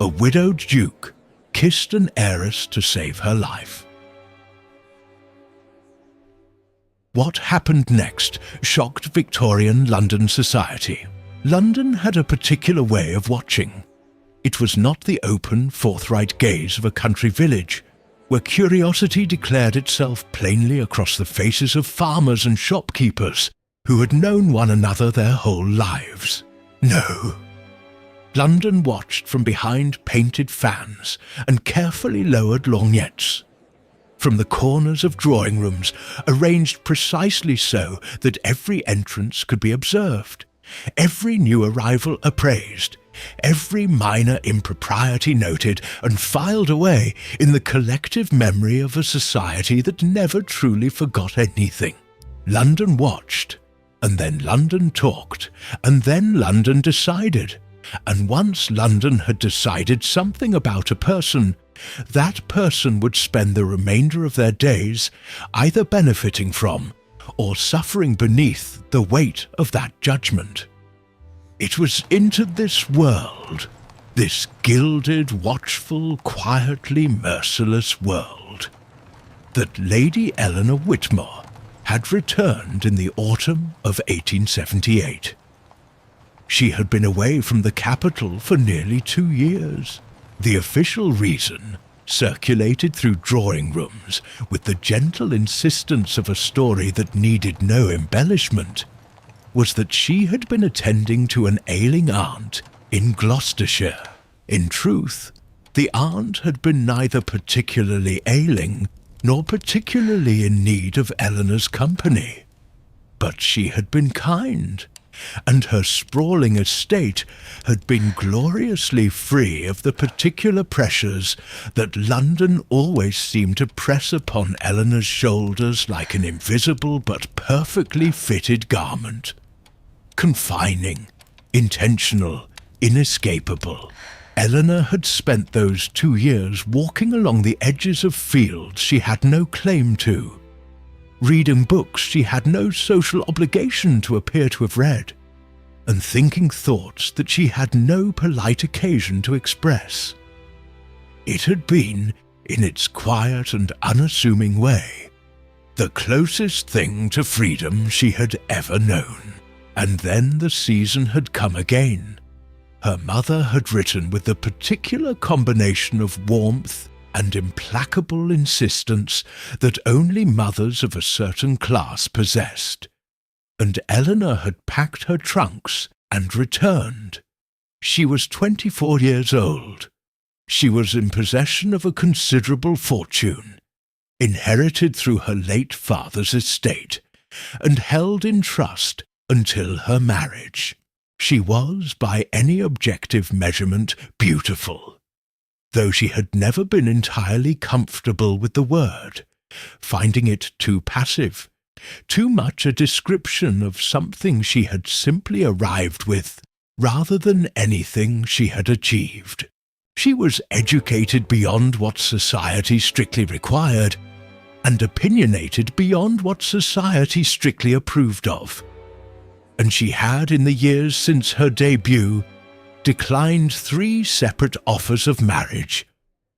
a widowed duke kissed an heiress to save her life. What happened next shocked Victorian London society. London had a particular way of watching. It was not the open, forthright gaze of a country village, where curiosity declared itself plainly across the faces of farmers and shopkeepers who had known one another their whole lives. No. London watched from behind painted fans and carefully lowered lorgnettes. From the corners of drawing rooms, arranged precisely so that every entrance could be observed, every new arrival appraised, every minor impropriety noted and filed away in the collective memory of a society that never truly forgot anything. London watched, and then London talked, and then London decided. And once London had decided something about a person, that person would spend the remainder of their days either benefiting from or suffering beneath the weight of that judgment. It was into this world, this gilded, watchful, quietly merciless world, that Lady Eleanor Whitmore had returned in the autumn of 1878. She had been away from the capital for nearly 2 years. The official reason, circulated through drawing rooms with the gentle insistence of a story that needed no embellishment, was that she had been attending to an ailing aunt in Gloucestershire. In truth, the aunt had been neither particularly ailing nor particularly in need of Eleanor's company. But she had been kind, and her sprawling estate had been gloriously free of the particular pressures that London always seemed to press upon Eleanor's shoulders like an invisible but perfectly fitted garment. Confining, intentional, inescapable. Eleanor had spent those 2 years walking along the edges of fields she had no claim to, reading books she had no social obligation to appear to have read, and thinking thoughts that she had no polite occasion to express. It had been, in its quiet and unassuming way, the closest thing to freedom she had ever known. And then the season had come again. Her mother had written with the particular combination of warmth and implacable insistence that only mothers of a certain class possessed, and Eleanor had packed her trunks and returned. She was 24 years old. She was in possession of a considerable fortune, inherited through her late father's estate, and held in trust until her marriage. She was, by any objective measurement, beautiful, though she had never been entirely comfortable with the word, finding it too passive, too much a description of something she had simply arrived with, rather than anything she had achieved. She was educated beyond what society strictly required, and opinionated beyond what society strictly approved of. And she had, in the years since her debut, declined 3 separate offers of marriage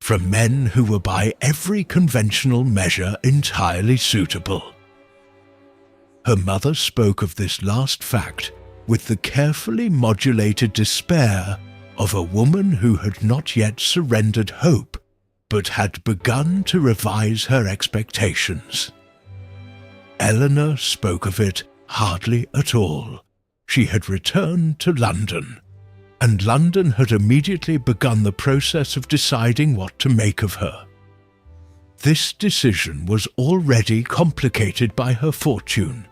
from men who were by every conventional measure entirely suitable. Her mother spoke of this last fact with the carefully modulated despair of a woman who had not yet surrendered hope, but had begun to revise her expectations. Eleanor spoke of it hardly at all. She had returned to London, and London had immediately begun the process of deciding what to make of her. This decision was already complicated by her fortune,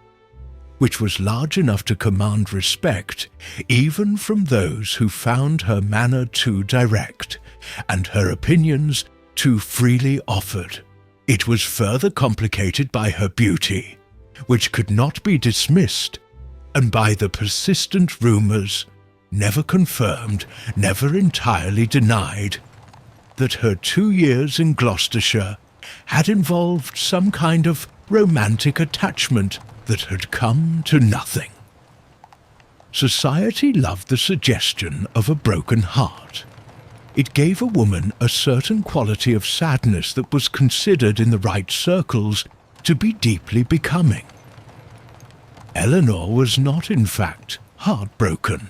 which was large enough to command respect even from those who found her manner too direct and her opinions too freely offered. It was further complicated by her beauty, which could not be dismissed, and by the persistent rumours, never confirmed, never entirely denied, that her 2 years in Gloucestershire had involved some kind of romantic attachment that had come to nothing. Society loved the suggestion of a broken heart. It gave a woman a certain quality of sadness that was considered in the right circles to be deeply becoming. Eleanor was not, in fact, heartbroken.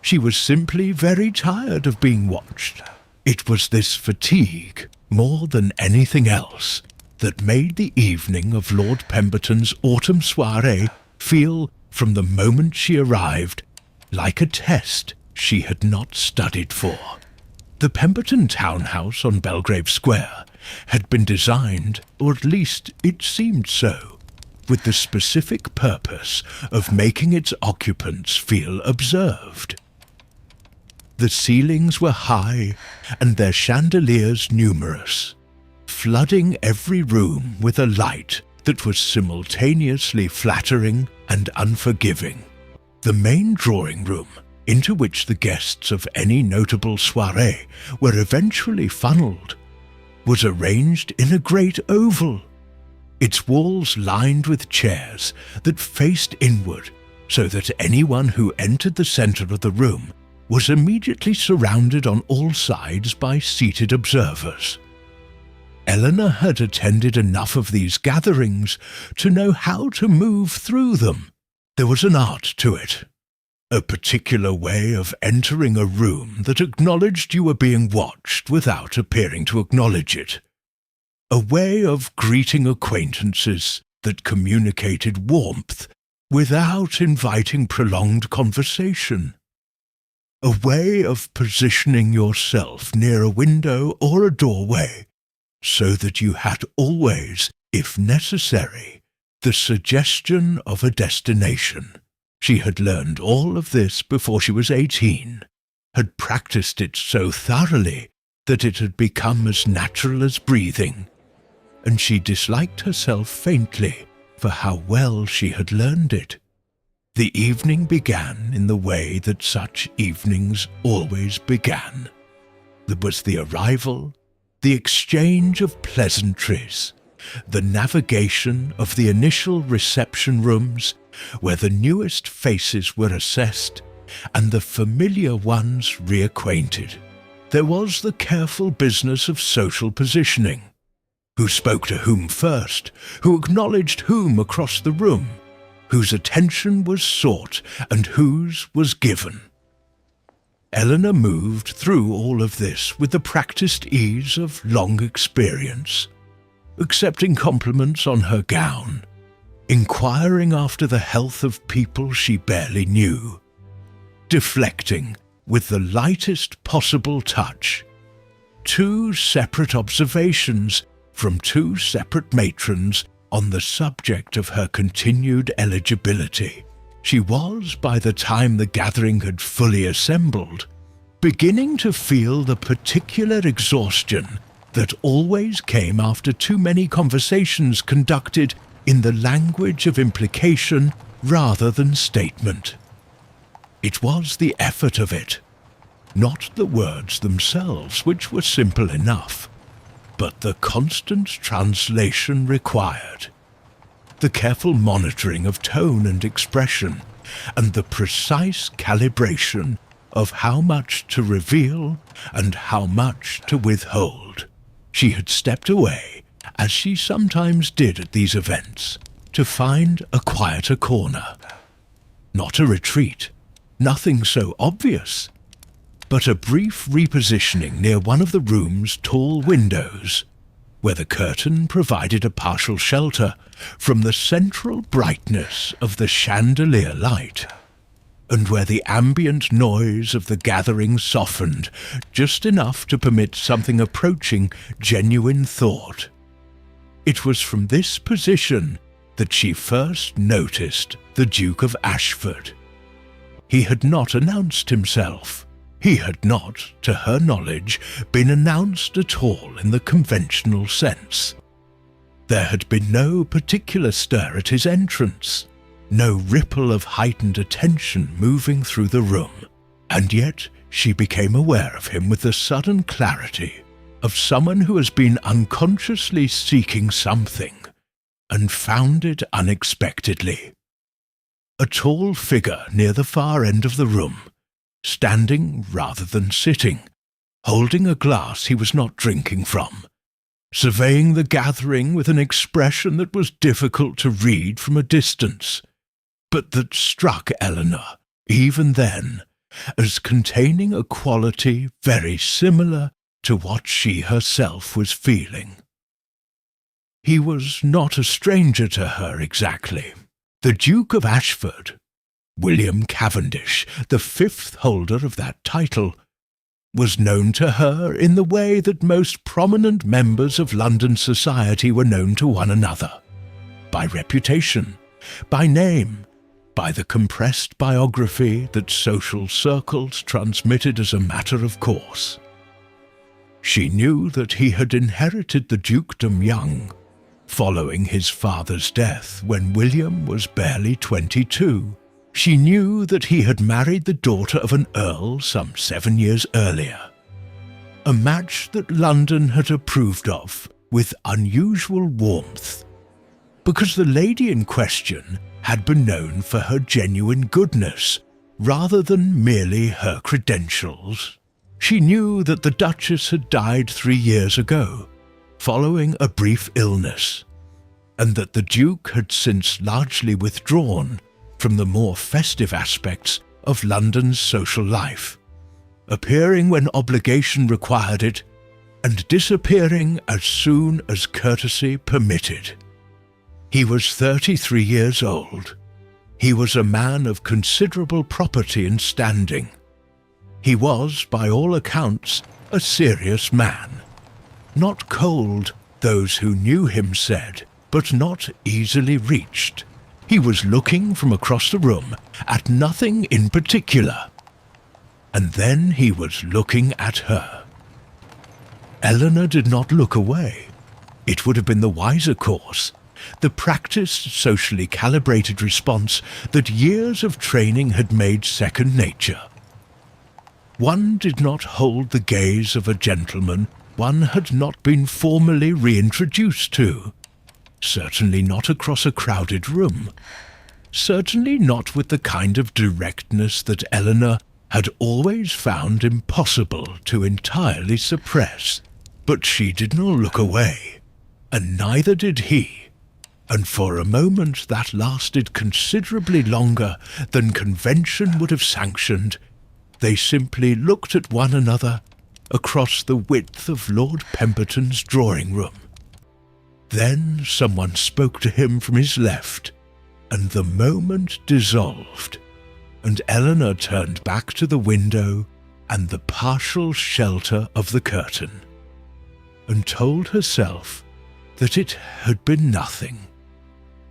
She was simply very tired of being watched. It was this fatigue, more than anything else, that made the evening of Lord Pemberton's autumn soirée feel, from the moment she arrived, like a test she had not studied for. The Pemberton townhouse on Belgrave Square had been designed, or at least it seemed so, with the specific purpose of making its occupants feel observed. The ceilings were high and their chandeliers numerous, flooding every room with a light that was simultaneously flattering and unforgiving. The main drawing room, into which the guests of any notable soirée were eventually funneled, was arranged in a great oval, its walls lined with chairs that faced inward so that anyone who entered the centre of the room was immediately surrounded on all sides by seated observers. Eleanor had attended enough of these gatherings to know how to move through them. There was an art to it, a particular way of entering a room that acknowledged you were being watched without appearing to acknowledge it, a way of greeting acquaintances that communicated warmth without inviting prolonged conversation, a way of positioning yourself near a window or a doorway so that you had always, if necessary, the suggestion of a destination. She had learned all of this before she was 18, had practiced it so thoroughly that it had become as natural as breathing, and she disliked herself faintly for how well she had learned it. The evening began in the way that such evenings always began. There was the arrival, the exchange of pleasantries, the navigation of the initial reception rooms where the newest faces were assessed and the familiar ones reacquainted. There was the careful business of social positioning. Who spoke to whom first? Who acknowledged whom across the room? Whose attention was sought and whose was given? Eleanor moved through all of this with the practiced ease of long experience, accepting compliments on her gown, inquiring after the health of people she barely knew, deflecting with the lightest possible touch 2 separate observations from 2 separate matrons on the subject of her continued eligibility. She was, by the time the gathering had fully assembled, beginning to feel the particular exhaustion that always came after too many conversations conducted in the language of implication rather than statement. It was the effort of it, not the words themselves, which were simple enough, but the constant translation required, the careful monitoring of tone and expression, and the precise calibration of how much to reveal and how much to withhold. She had stepped away, as she sometimes did at these events, to find a quieter corner. Not a retreat, nothing so obvious, but a brief repositioning near one of the room's tall windows, where the curtain provided a partial shelter from the central brightness of the chandelier light, and where the ambient noise of the gathering softened just enough to permit something approaching genuine thought. It was from this position that she first noticed the Duke of Ashford. He had not announced himself. He had not, to her knowledge, been announced at all in the conventional sense. There had been no particular stir at his entrance, no ripple of heightened attention moving through the room, and yet she became aware of him with the sudden clarity of someone who has been unconsciously seeking something and found it unexpectedly. A tall figure near the far end of the room, standing rather than sitting, holding a glass he was not drinking from, surveying the gathering with an expression that was difficult to read from a distance, but that struck Eleanor, even then, as containing a quality very similar to what she herself was feeling. He was not a stranger to her exactly. The Duke of Ashford, William Cavendish, the fifth holder of that title, was known to her in the way that most prominent members of London society were known to one another, by reputation, by name, by the compressed biography that social circles transmitted as a matter of course. She knew that he had inherited the dukedom young, following his father's death when William was barely 22. She knew that he had married the daughter of an earl some 7 years earlier, a match that London had approved of with unusual warmth, because the lady in question had been known for her genuine goodness rather than merely her credentials. She knew that the Duchess had died 3 years ago, following a brief illness, and that the Duke had since largely withdrawn from the more festive aspects of London's social life, appearing when obligation required it, and disappearing as soon as courtesy permitted. He was 33 years old. He was a man of considerable property and standing. He was, by all accounts, a serious man. Not cold, those who knew him said, but not easily reached. He was looking from across the room at nothing in particular. And then he was looking at her. Eleanor did not look away. It would have been the wiser course, the practiced, socially calibrated response that years of training had made second nature. One did not hold the gaze of a gentleman one had not been formally reintroduced to. Certainly not across a crowded room. Certainly not with the kind of directness that Eleanor had always found impossible to entirely suppress. But she did not look away, and neither did he, and for a moment that lasted considerably longer than convention would have sanctioned. They simply looked at one another across the width of Lord Pemberton's drawing-room. Then someone spoke to him from his left, and the moment dissolved, and Eleanor turned back to the window and the partial shelter of the curtain, and told herself that it had been nothing.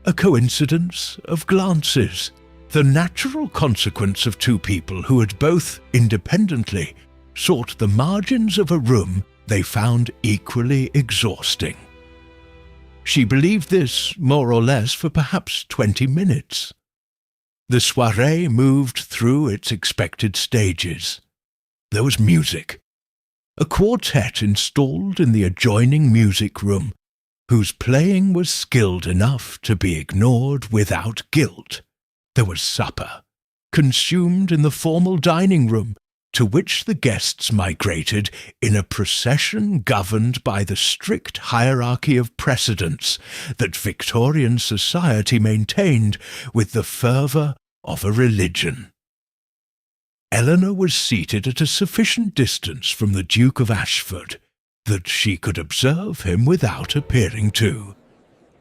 A coincidence of glances, the natural consequence of two people who had both independently sought the margins of a room they found equally exhausting. She believed this, more or less, for perhaps 20 minutes. The soirée moved through its expected stages. There was music. A quartet installed in the adjoining music room, whose playing was skilled enough to be ignored without guilt. There was supper, consumed in the formal dining room, to which the guests migrated in a procession governed by the strict hierarchy of precedence that Victorian society maintained with the fervour of a religion. Eleanor was seated at a sufficient distance from the Duke of Ashford that she could observe him without appearing to,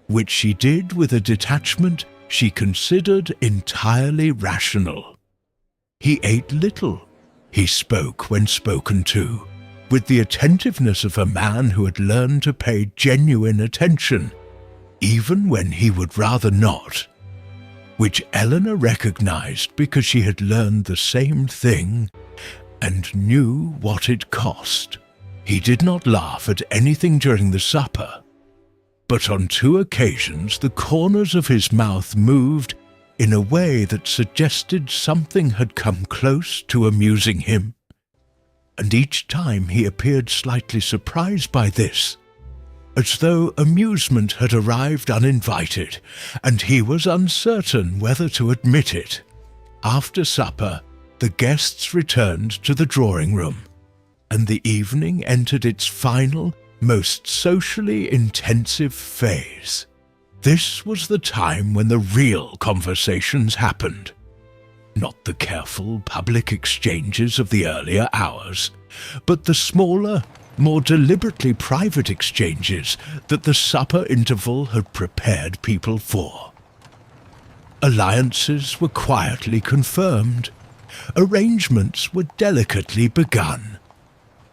which she did with a detachment she considered entirely rational. He ate little. He spoke when spoken to, with the attentiveness of a man who had learned to pay genuine attention, even when he would rather not, which Eleanor recognized because she had learned the same thing and knew what it cost. He did not laugh at anything during the supper, but on 2 occasions the corners of his mouth moved in a way that suggested something had come close to amusing him, and each time he appeared slightly surprised by this, as though amusement had arrived uninvited, and he was uncertain whether to admit it. After supper, the guests returned to the drawing-room, and the evening entered its final, most socially intensive phase. This was the time when the real conversations happened. Not the careful public exchanges of the earlier hours, but the smaller, more deliberately private exchanges that the supper interval had prepared people for. Alliances were quietly confirmed. Arrangements were delicately begun.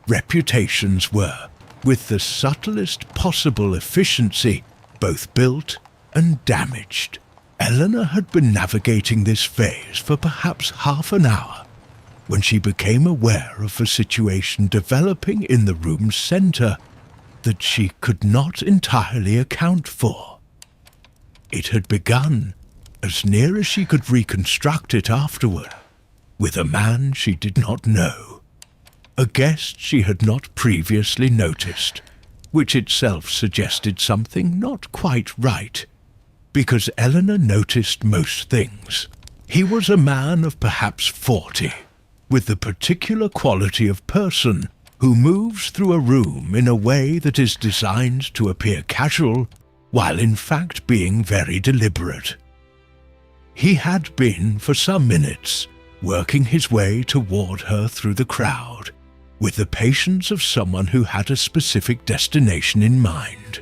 Reputations were, with the subtlest possible efficiency, both built and damaged. Eleanor had been navigating this phase for perhaps half an hour when she became aware of a situation developing in the room's centre that she could not entirely account for. It had begun, as near as she could reconstruct it afterward, with a man she did not know, a guest she had not previously noticed, which itself suggested something not quite right, because Eleanor noticed most things. He was a man of perhaps 40, with the particular quality of person who moves through a room in a way that is designed to appear casual, while in fact being very deliberate. He had been, for some minutes, working his way toward her through the crowd, with the patience of someone who had a specific destination in mind.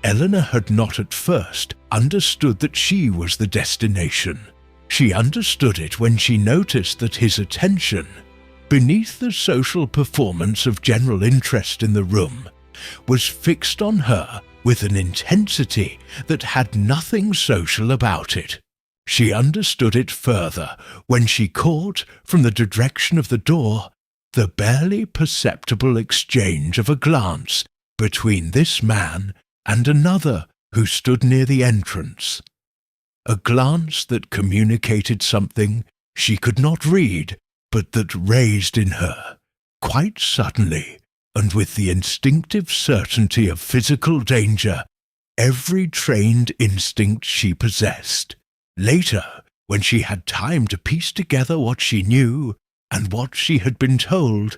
Eleanor had not at first understood that she was the destination. She understood it when she noticed that his attention, beneath the social performance of general interest in the room, was fixed on her with an intensity that had nothing social about it. She understood it further when she caught, from the direction of the door, the barely perceptible exchange of a glance between this man and another who stood near the entrance. A glance that communicated something she could not read, but that raised in her, quite suddenly, and with the instinctive certainty of physical danger, every trained instinct she possessed. Later, when she had time to piece together what she knew and what she had been told,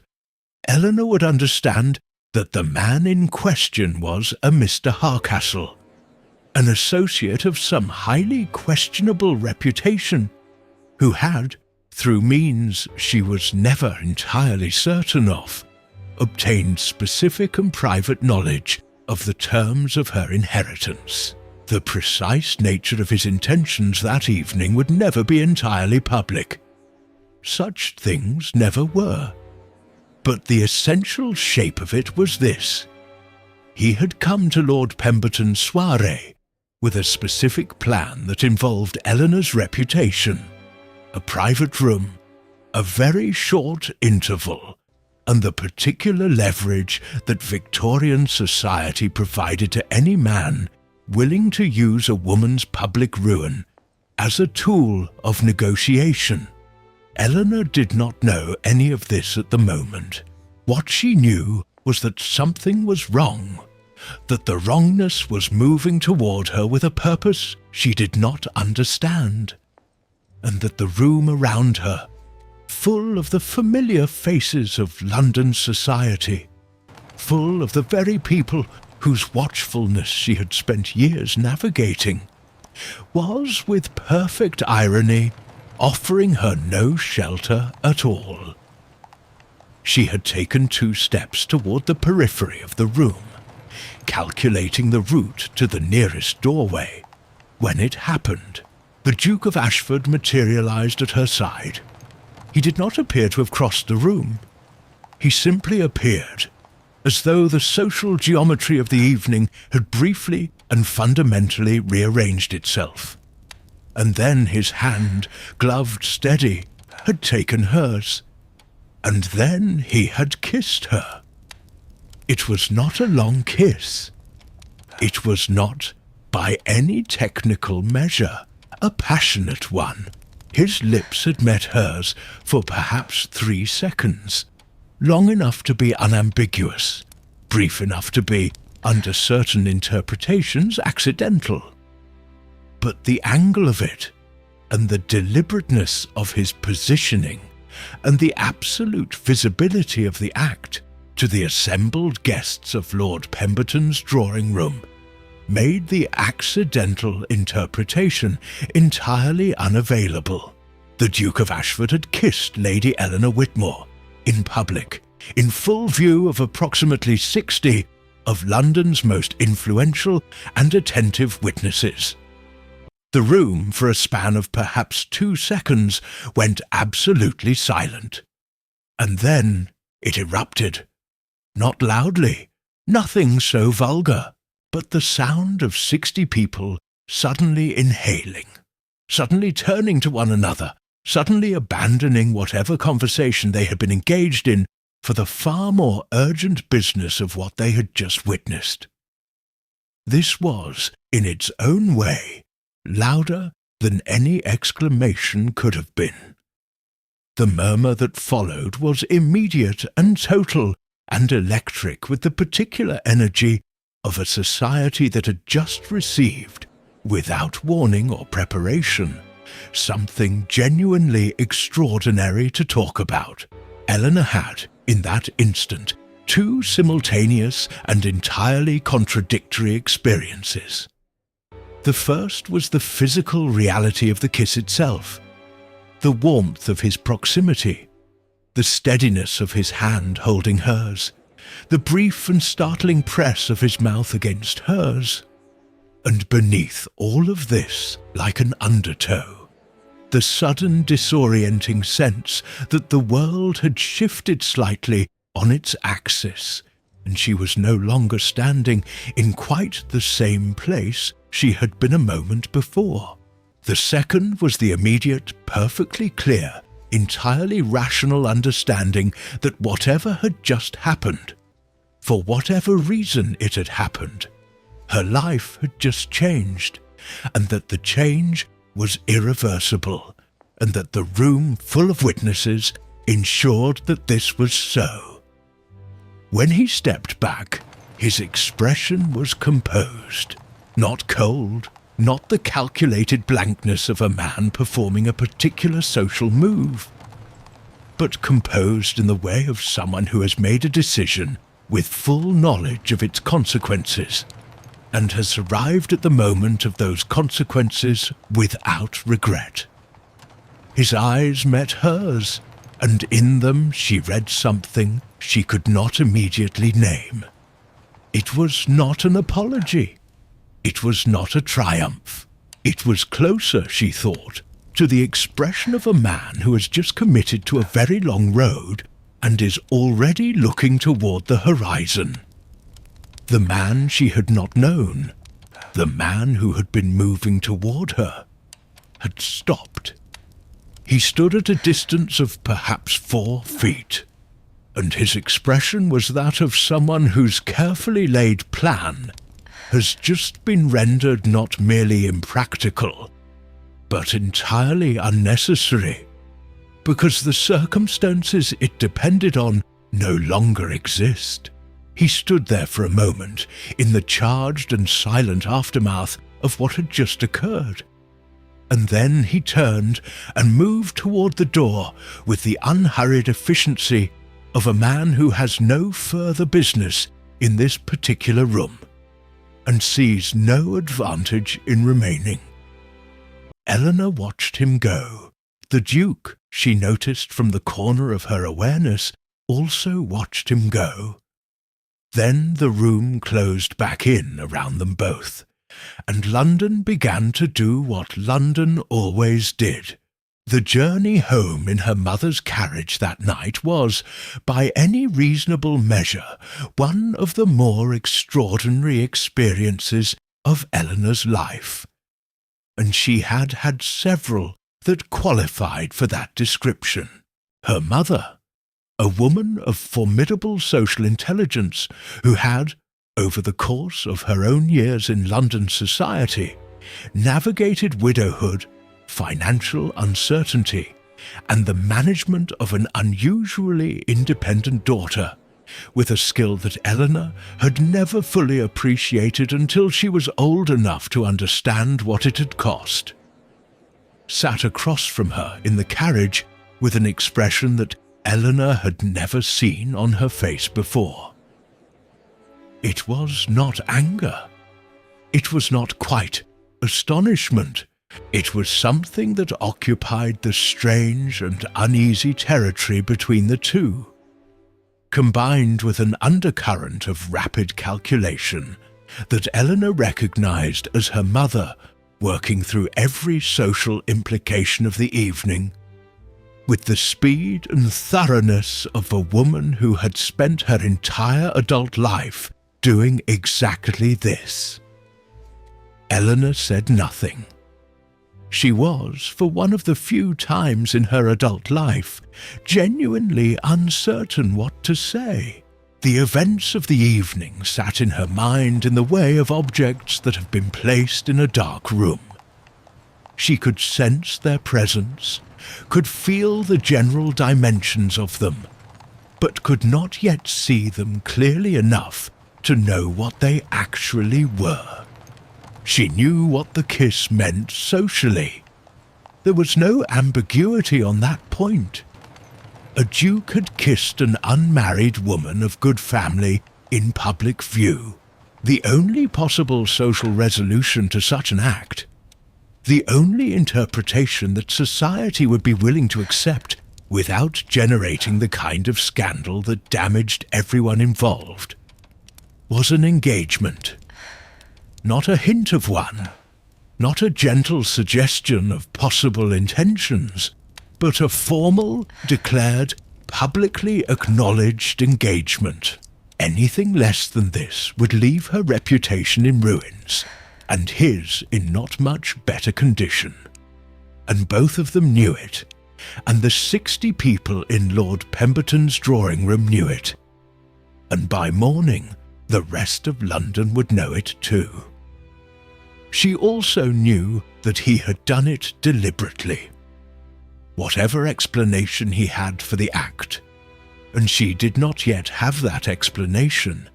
Eleanor would understand that the man in question was a Mr. Harcastle, an associate of some highly questionable reputation, who had, through means she was never entirely certain of, obtained specific and private knowledge of the terms of her inheritance. The precise nature of his intentions that evening would never be entirely public. Such things never were. But the essential shape of it was this. He had come to Lord Pemberton's soirée with a specific plan that involved Eleanor's reputation, a private room, a very short interval, and the particular leverage that Victorian society provided to any man willing to use a woman's public ruin as a tool of negotiation. Eleanor did not know any of this at the moment. What she knew was that something was wrong, that the wrongness was moving toward her with a purpose she did not understand, and that the room around her, full of the familiar faces of London society, full of the very people whose watchfulness she had spent years navigating, was, with perfect irony, offering her no shelter at all. She had taken 2 steps toward the periphery of the room, calculating the route to the nearest doorway, when it happened. The Duke of Ashford materialized at her side. He did not appear to have crossed the room. He simply appeared, as though the social geometry of the evening had briefly and fundamentally rearranged itself. And then his hand, gloved steady, had taken hers. And then he had kissed her. It was not a long kiss. It was not, by any technical measure, a passionate one. His lips had met hers for perhaps 3 seconds, long enough to be unambiguous, brief enough to be, under certain interpretations, accidental. But the angle of it, and the deliberateness of his positioning, and the absolute visibility of the act to the assembled guests of Lord Pemberton's drawing room made the accidental interpretation entirely unavailable. The Duke of Ashford had kissed Lady Eleanor Whitmore in public, in full view of approximately 60 of London's most influential and attentive witnesses. The room, for a span of perhaps 2 seconds, went absolutely silent. And then it erupted. Not loudly, nothing so vulgar, but the sound of 60 people suddenly inhaling, suddenly turning to one another, suddenly abandoning whatever conversation they had been engaged in for the far more urgent business of what they had just witnessed. This was, in its own way, louder than any exclamation could have been. The murmur that followed was immediate and total and electric, with the particular energy of a society that had just received, without warning or preparation, something genuinely extraordinary to talk about. Eleanor had, in that instant, 2 simultaneous and entirely contradictory experiences. The first was the physical reality of the kiss itself, the warmth of his proximity, the steadiness of his hand holding hers, the brief and startling press of his mouth against hers, and beneath all of this, like an undertow, the sudden disorienting sense that the world had shifted slightly on its axis, and she was no longer standing in quite the same place she had been a moment before. The second was the immediate, perfectly clear, entirely rational understanding that whatever had just happened, for whatever reason it had happened, her life had just changed, and that the change was irreversible, and that the room full of witnesses ensured that this was so. When he stepped back, his expression was composed, not cold, not the calculated blankness of a man performing a particular social move, but composed in the way of someone who has made a decision with full knowledge of its consequences, and has arrived at the moment of those consequences without regret. His eyes met hers, and in them she read something she could not immediately name. It was not an apology. It was not a triumph. It was closer, she thought, to the expression of a man who has just committed to a very long road and is already looking toward the horizon. The man she had not known, the man who had been moving toward her, had stopped. He stood at a distance of perhaps 4 feet, and his expression was that of someone whose carefully laid plan has just been rendered not merely impractical, but entirely unnecessary, because the circumstances it depended on no longer exist. He stood there for a moment, in the charged and silent aftermath of what had just occurred, and then he turned and moved toward the door with the unhurried efficiency of a man who has no further business in this particular room, and sees no advantage in remaining. Eleanor watched him go. The Duke, she noticed from the corner of her awareness, also watched him go. Then the room closed back in around them both, and London began to do what London always did. The journey home in her mother's carriage that night was, by any reasonable measure, one of the more extraordinary experiences of Eleanor's life, and she had had several that qualified for that description. Her mother, a woman of formidable social intelligence who had, over the course of her own years in London society, navigated widowhood, financial uncertainty, and the management of an unusually independent daughter, with a skill that Eleanor had never fully appreciated until she was old enough to understand what it had cost. Sat across from her in the carriage with an expression that Eleanor had never seen on her face before. It was not anger. It was not quite astonishment. It was something that occupied the strange and uneasy territory between the two, combined with an undercurrent of rapid calculation that Eleanor recognized as her mother working through every social implication of the evening, with the speed and thoroughness of a woman who had spent her entire adult life doing exactly this. Eleanor said nothing. She was, for one of the few times in her adult life, genuinely uncertain what to say. The events of the evening sat in her mind in the way of objects that have been placed in a dark room. She could sense their presence, could feel the general dimensions of them, but could not yet see them clearly enough to know what they actually were. She knew what the kiss meant socially. There was no ambiguity on that point. A duke had kissed an unmarried woman of good family in public view, the only possible social resolution to such an act, the only interpretation that society would be willing to accept without generating the kind of scandal that damaged everyone involved, was an engagement. Not a hint of one, not a gentle suggestion of possible intentions, but a formal, declared, publicly acknowledged engagement. Anything less than this would leave her reputation in ruins, and his in not much better condition. And both of them knew it, and the 60 people in Lord Pemberton's drawing room knew it. And by morning, the rest of London would know it too. She also knew that he had done it deliberately. Whatever explanation he had for the act, and she did not yet have that explanation,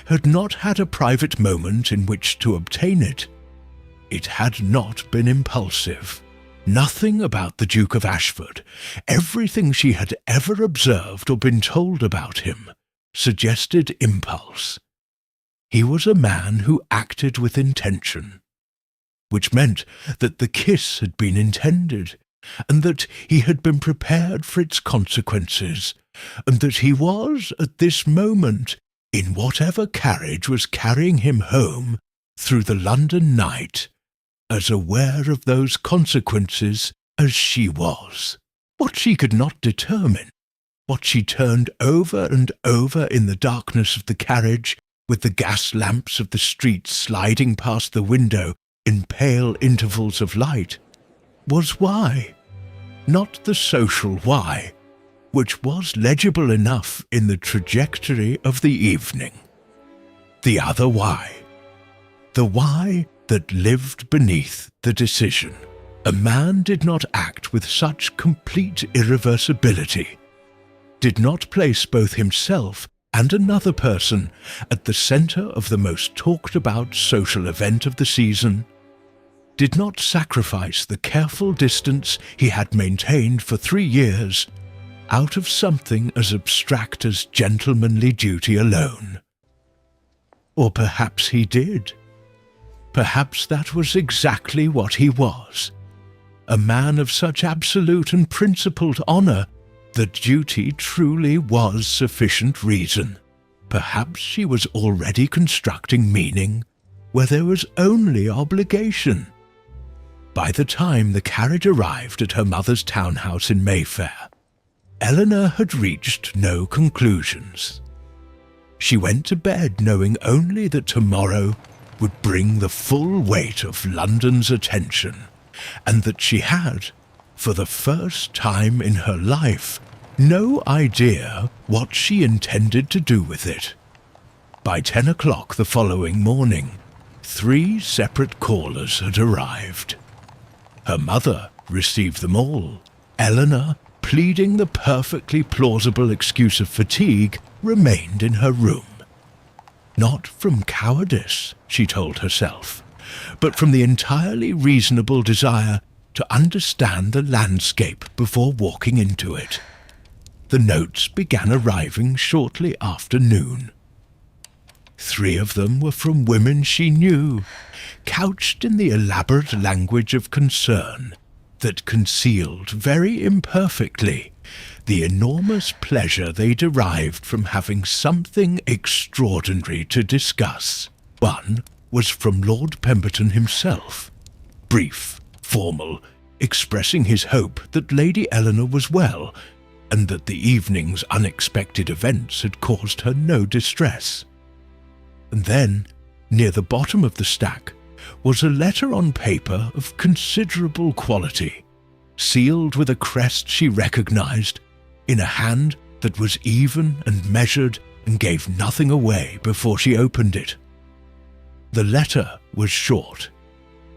had not had a private moment in which to obtain it. It had not been impulsive. Nothing about the Duke of Ashford, everything she had ever observed or been told about him, suggested impulse. He was a man who acted with intention, which meant that the kiss had been intended, and that he had been prepared for its consequences, and that he was, at this moment, in whatever carriage was carrying him home through the London night, as aware of those consequences as she was. What she could not determine, what she turned over and over in the darkness of the carriage, with the gas lamps of the street sliding past the window in pale intervals of light, was why. Not the social why, which was legible enough in the trajectory of the evening. The other why. The why that lived beneath the decision. A man did not act with such complete irreversibility, did not place both himself and another person at the centre of the most talked-about social event of the season, did not sacrifice the careful distance he had maintained for 3 years out of something as abstract as gentlemanly duty alone. Or perhaps he did. Perhaps that was exactly what he was, a man of such absolute and principled honour that duty truly was sufficient reason. Perhaps she was already constructing meaning where there was only obligation. By the time the carriage arrived at her mother's townhouse in Mayfair, Eleanor had reached no conclusions. She went to bed knowing only that tomorrow would bring the full weight of London's attention, and that she had, for the first time in her life, no idea what she intended to do with it. By 10 o'clock the following morning, 3 separate callers had arrived. Her mother received them all. Eleanor, pleading the perfectly plausible excuse of fatigue, remained in her room. Not from cowardice, she told herself, but from the entirely reasonable desire to understand the landscape before walking into it. The notes began arriving shortly after noon. 3 of them were from women she knew, couched in the elaborate language of concern that concealed very imperfectly the enormous pleasure they derived from having something extraordinary to discuss. One was from Lord Pemberton himself, brief, formal, expressing his hope that Lady Eleanor was well, and that the evening's unexpected events had caused her no distress. And then, near the bottom of the stack, was a letter on paper of considerable quality, sealed with a crest she recognized, in a hand that was even and measured and gave nothing away before she opened it. The letter was short.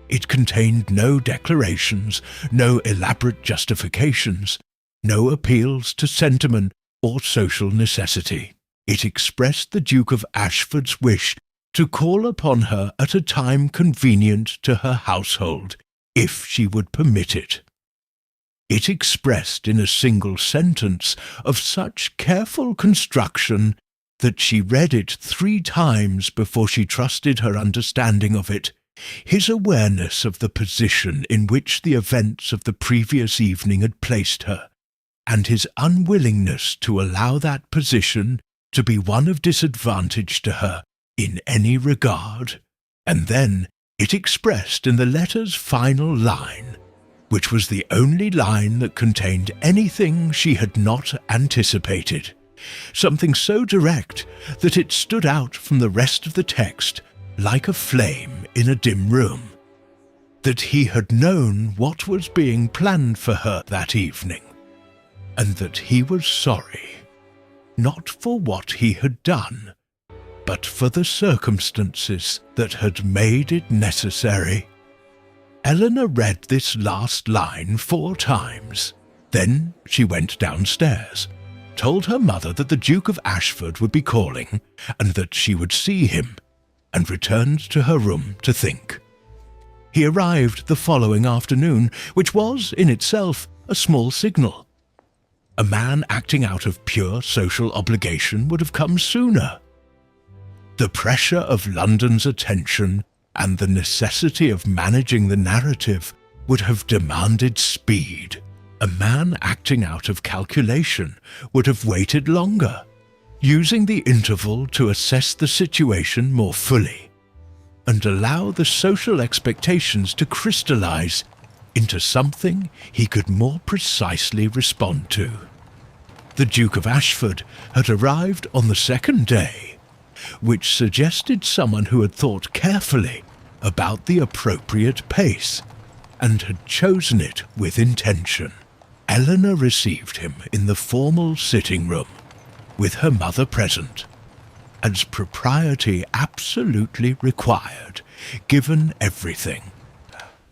It contained no declarations, no elaborate justifications, no appeals to sentiment or social necessity. It expressed the Duke of Ashford's wish to call upon her at a time convenient to her household, if she would permit it. It expressed in a single sentence of such careful construction that she read it 3 times before she trusted her understanding of it, his awareness of the position in which the events of the previous evening had placed her, and his unwillingness to allow that position to be one of disadvantage to her in any regard. And then it expressed in the letter's final line, which was the only line that contained anything she had not anticipated, something so direct that it stood out from the rest of the text like a flame in a dim room, that he had known what was being planned for her that evening, and that he was sorry, not for what he had done, but for the circumstances that had made it necessary. Eleanor read this last line 4 times. Then she went downstairs, told her mother that the Duke of Ashford would be calling, and that she would see him, and returned to her room to think. He arrived the following afternoon, which was, in itself, a small signal. A man acting out of pure social obligation would have come sooner. The pressure of London's attention and the necessity of managing the narrative would have demanded speed. A man acting out of calculation would have waited longer, using the interval to assess the situation more fully, and allow the social expectations to crystallize into something he could more precisely respond to. The Duke of Ashford had arrived on the 2nd day, which suggested someone who had thought carefully about the appropriate pace, and had chosen it with intention. Eleanor received him in the formal sitting room, with her mother present, as propriety absolutely required, given everything,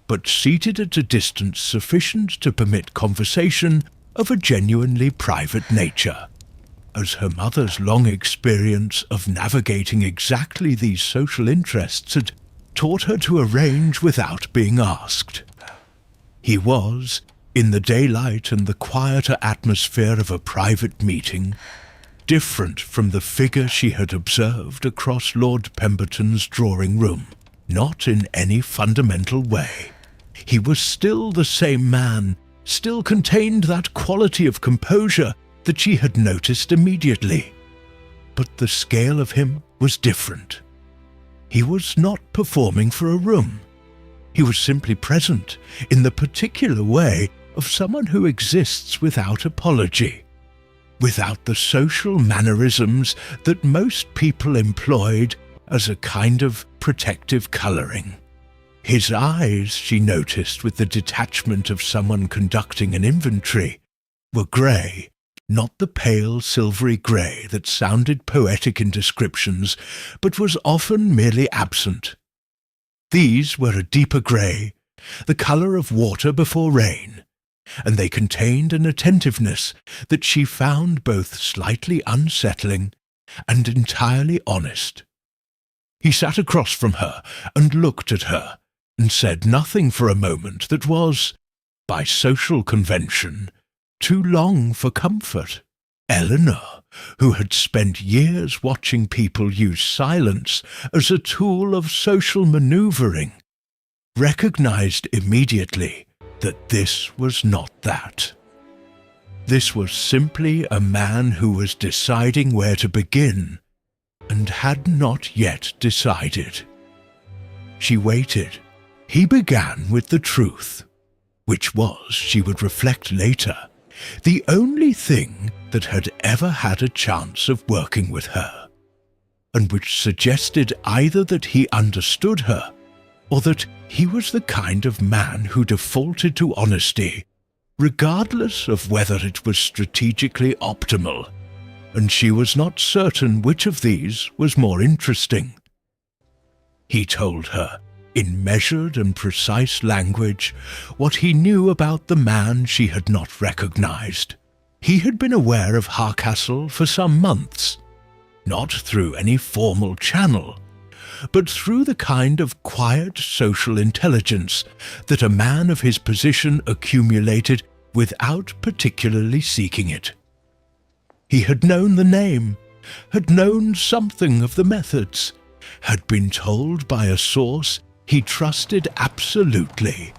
but seated at a distance sufficient to permit conversation of a genuinely private nature, as her mother's long experience of navigating exactly these social interests had taught her to arrange without being asked. He was, in the daylight and the quieter atmosphere of a private meeting, different from the figure she had observed across Lord Pemberton's drawing-room, not in any fundamental way. He was still the same man, still contained that quality of composure that she had noticed immediately. But the scale of him was different. He was not performing for a room. He was simply present in the particular way of someone who exists without apology, without the social mannerisms that most people employed as a kind of protective colouring. His eyes, she noticed with the detachment of someone conducting an inventory, were grey, not the pale silvery grey that sounded poetic in descriptions, but was often merely absent. These were a deeper grey, the colour of water before rain, and they contained an attentiveness that she found both slightly unsettling and entirely honest. He sat across from her and looked at her, and said nothing for a moment that was, by social convention, too long for comfort. Eleanor, who had spent years watching people use silence as a tool of social maneuvering, recognized immediately that this was not that. This was simply a man who was deciding where to begin and had not yet decided. She waited. He began with the truth, which was, she would reflect later, the only thing that had ever had a chance of working with her, and which suggested either that he understood her or that he was the kind of man who defaulted to honesty, regardless of whether it was strategically optimal, and she was not certain which of these was more interesting. He told her, in measured and precise language, what he knew about the man she had not recognized. He had been aware of Hardcastle for some months, not through any formal channel, but through the kind of quiet social intelligence that a man of his position accumulated without particularly seeking it. He had known the name, had known something of the methods, had been told by a source he trusted absolutely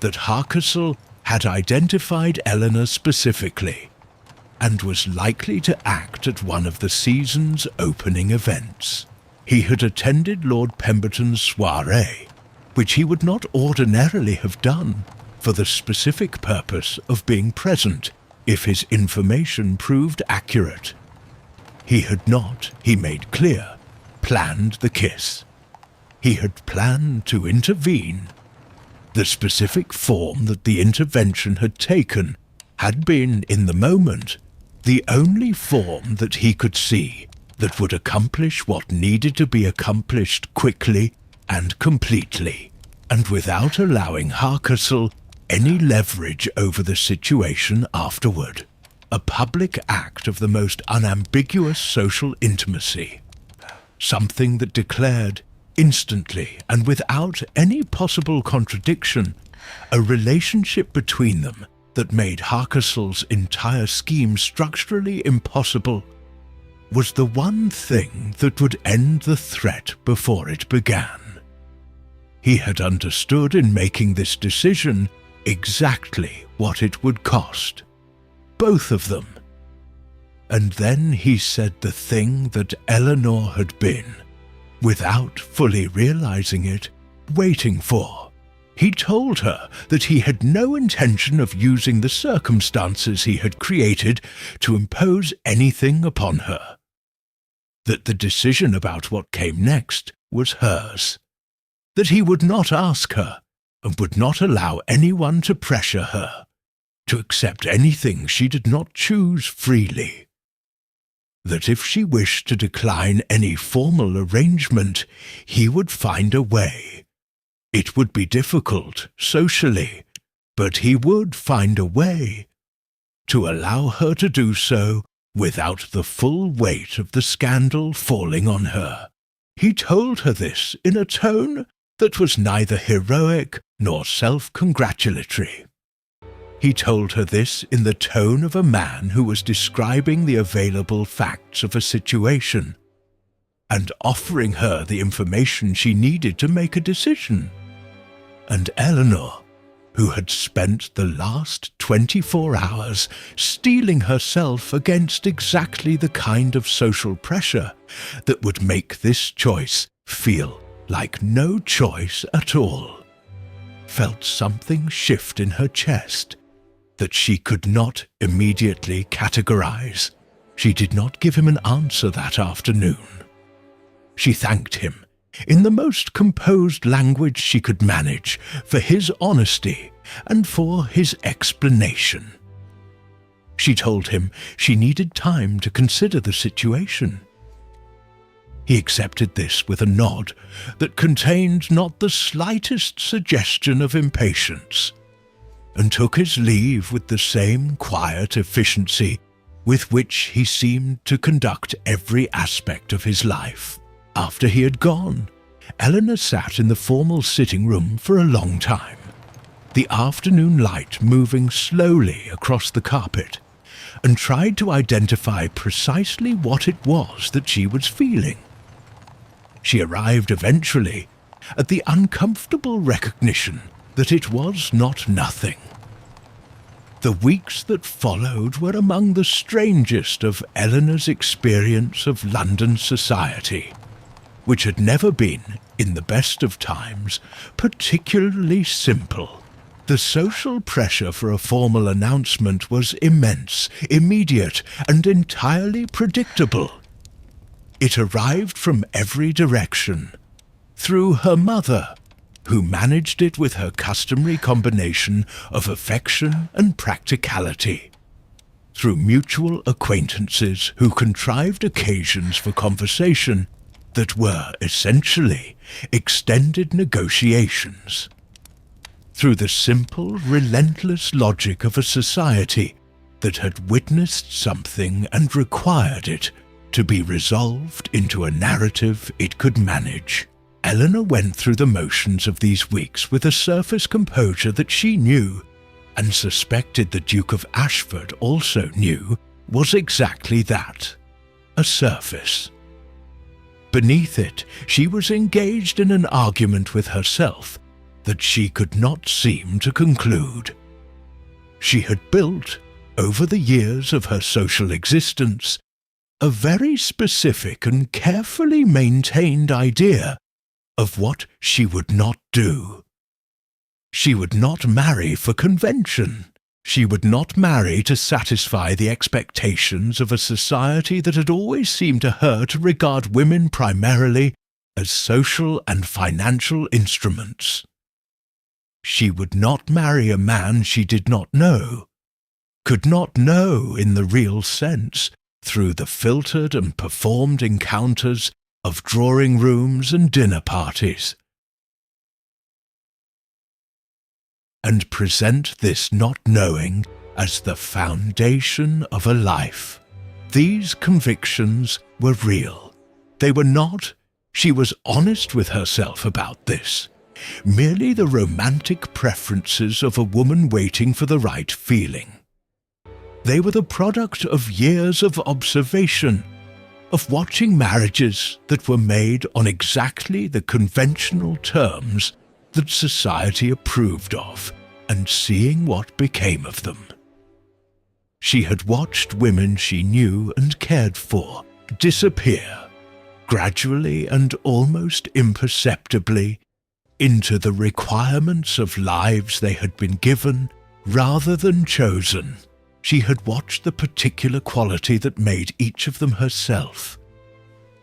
that Hardcastle had identified Eleanor specifically and was likely to act at one of the season's opening events. He had attended Lord Pemberton's soirée, which he would not ordinarily have done, for the specific purpose of being present if his information proved accurate. He had not, he made clear, planned the kiss. He had planned to intervene. The specific form that the intervention had taken had been, in the moment, the only form that he could see that would accomplish what needed to be accomplished quickly and completely, and without allowing Hardcastle any leverage over the situation afterward. A public act of the most unambiguous social intimacy. Something that declared, instantly and without any possible contradiction, a relationship between them that made Hardcastle's entire scheme structurally impossible, was the one thing that would end the threat before it began. He had understood in making this decision exactly what it would cost, both of them. And then he said the thing that Eleanor had been, without fully realizing it, waiting for. He told her that he had no intention of using the circumstances he had created to impose anything upon her. That the decision about what came next was hers. That he would not ask her, and would not allow anyone to pressure her, to accept anything she did not choose freely. That if she wished to decline any formal arrangement, he would find a way. It would be difficult, socially, but he would find a way to allow her to do so without the full weight of the scandal falling on her. He told her this in a tone that was neither heroic nor self-congratulatory. He told her this in the tone of a man who was describing the available facts of a situation and offering her the information she needed to make a decision. And Eleanor, who had spent the last 24 hours steeling herself against exactly the kind of social pressure that would make this choice feel like no choice at all, felt something shift in her chest that she could not immediately categorize. She did not give him an answer that afternoon. She thanked him, in the most composed language she could manage, for his honesty and for his explanation. She told him she needed time to consider the situation. He accepted this with a nod that contained not the slightest suggestion of impatience, and took his leave with the same quiet efficiency with which he seemed to conduct every aspect of his life. After he had gone, Eleanor sat in the formal sitting room for a long time. the afternoon light moving slowly across the carpet, and tried to identify precisely what it was that she was feeling. She arrived eventually at the uncomfortable recognition that it was not nothing. The weeks that followed were among the strangest of Eleanor's experience of London society, which had never been, in the best of times, particularly simple. The social pressure for a formal announcement was immense, immediate, and entirely predictable. It arrived from every direction, through her mother, who managed it with her customary combination of affection and practicality, through mutual acquaintances who contrived occasions for conversation that were, essentially, extended negotiations, through the simple, relentless logic of a society that had witnessed something and required it to be resolved into a narrative it could manage. Eleanor went through the motions of these weeks with a surface composure that she knew, and suspected the Duke of Ashford also knew, was exactly that, a surface. Beneath it, she was engaged in an argument with herself that she could not seem to conclude. She had built, over the years of her social existence, a very specific and carefully maintained idea of what she would not do. She would not marry for convention. She would not marry to satisfy the expectations of a society that had always seemed to her to regard women primarily as social and financial instruments. She would not marry a man she did not know, could not know in the real sense, through the filtered and performed encounters of drawing rooms and dinner parties, and present this not knowing as the foundation of a life. These convictions were real. They were not, she was honest with herself about this, merely the romantic preferences of a woman waiting for the right feeling. They were the product of years of observation, of watching marriages that were made on exactly the conventional terms that society approved of, and seeing what became of them. She had watched women she knew and cared for disappear, gradually and almost imperceptibly, into the requirements of lives they had been given rather than chosen. She had watched the particular quality that made each of them herself,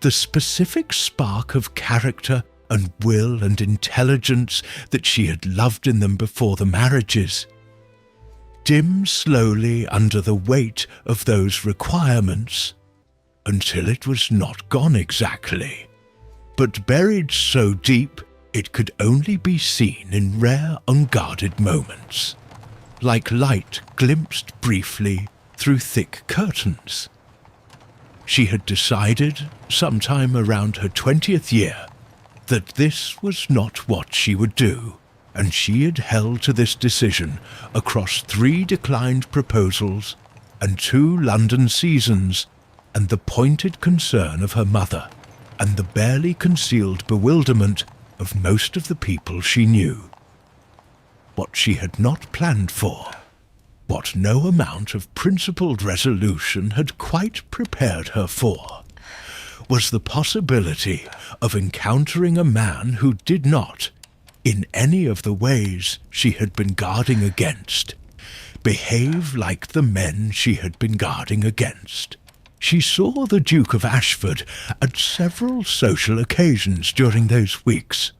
the specific spark of character and will and intelligence that she had loved in them before the marriages, dim slowly under the weight of those requirements, until it was not gone exactly, but buried so deep it could only be seen in rare, unguarded moments, like light glimpsed briefly through thick curtains. She had decided, sometime around her 20th year, that this was not what she would do, and she had held to this decision across 3 declined proposals and 2 London seasons, and the pointed concern of her mother, and the barely concealed bewilderment of most of the people she knew. What she had not planned for, what no amount of principled resolution had quite prepared her for, was the possibility of encountering a man who did not, in any of the ways she had been guarding against, behave like the men she had been guarding against. She saw the Duke of Ashford at several social occasions during those weeks.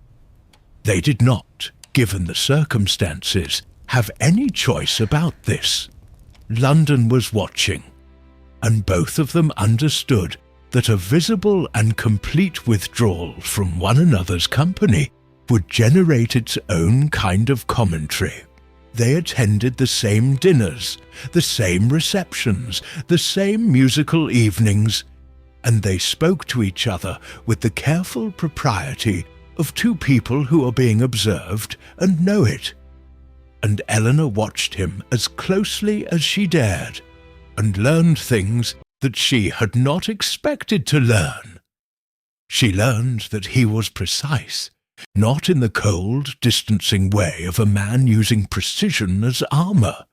They did not, given the circumstances, have any choice about this. London was watching, and both of them understood that a visible and complete withdrawal from one another's company would generate its own kind of commentary. They attended the same dinners, the same receptions, the same musical evenings, and they spoke to each other with the careful propriety of 2 people who are being observed and know it. and Eleanor watched him as closely as she dared, and learned things that she had not expected to learn. She learned that he was precise, not in the cold, distancing way of a man using precision as armour,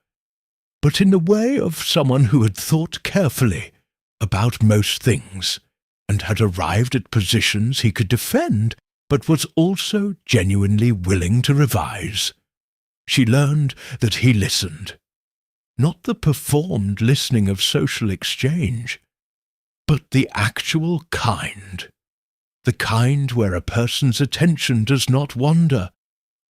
but in the way of someone who had thought carefully about most things, and had arrived at positions he could defend, but was also genuinely willing to revise. She learned that he listened, not the performed listening of social exchange, but the actual kind. The kind where a person's attention does not wander,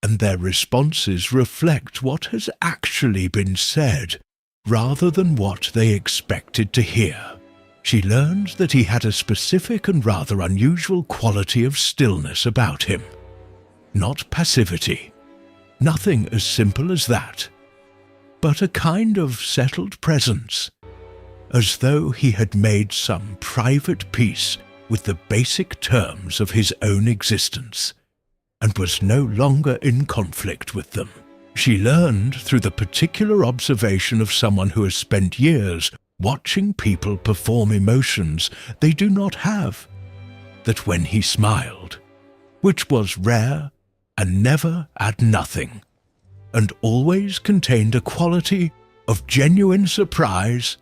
and their responses reflect what has actually been said, rather than what they expected to hear. She learned that he had a specific and rather unusual quality of stillness about him. Not passivity, nothing as simple as that, but a kind of settled presence, as though he had made some private peace with the basic terms of his own existence, and was no longer in conflict with them. She learned through the particular observation of someone who has spent years watching people perform emotions they do not have, that when he smiled, which was rare and never at nothing, and always contained a quality of genuine surprise,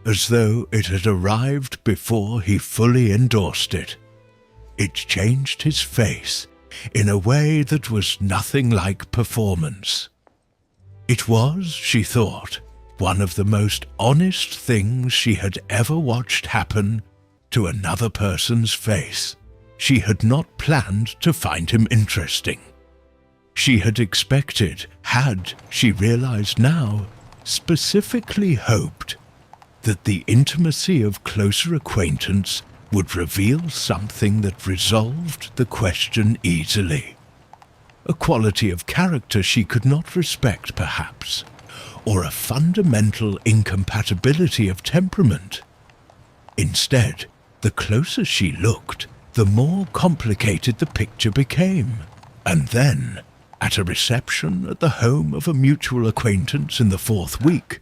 as though it had arrived before he fully endorsed it. It changed his face in a way that was nothing like performance. It was, she thought, one of the most honest things she had ever watched happen to another person's face. She had not planned to find him interesting. She had expected, she realized now, specifically hoped, that the intimacy of closer acquaintance would reveal something that resolved the question easily. A quality of character she could not respect, perhaps, or a fundamental incompatibility of temperament. Instead, the closer she looked, the more complicated the picture became. And then, at a reception at the home of a mutual acquaintance in the 4th week,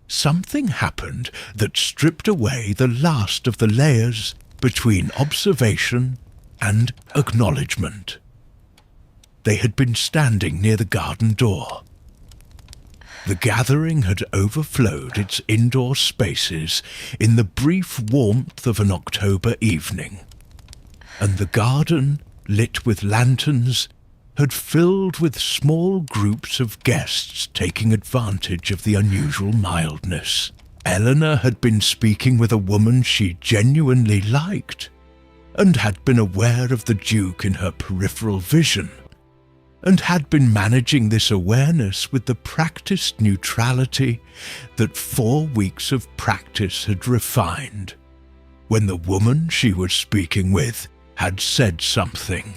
something happened that stripped away the last of the layers between observation and acknowledgement. They had been standing near the garden door. The gathering had overflowed its indoor spaces in the brief warmth of an October evening, and the garden, lit with lanterns, had filled with small groups of guests taking advantage of the unusual mildness. Eleanor had been speaking with a woman she genuinely liked, and had been aware of the Duke in her peripheral vision, and had been managing this awareness with the practiced neutrality that 4 weeks of practice had refined, when the woman she was speaking with had said something.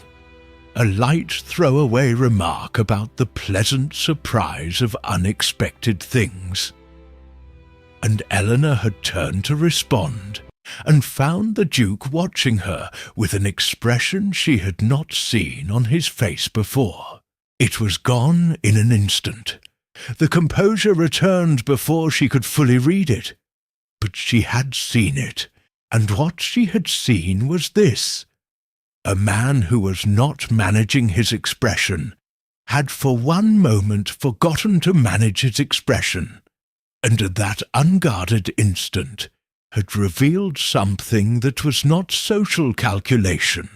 A light throwaway remark about the pleasant surprise of unexpected things. And Eleanor had turned to respond, and found the Duke watching her with an expression she had not seen on his face before. It was gone in an instant. The composure returned before she could fully read it. But she had seen it, and what she had seen was this. A man who was not managing his expression had for one moment forgotten to manage his expression, and at that unguarded instant had revealed something that was not social calculation,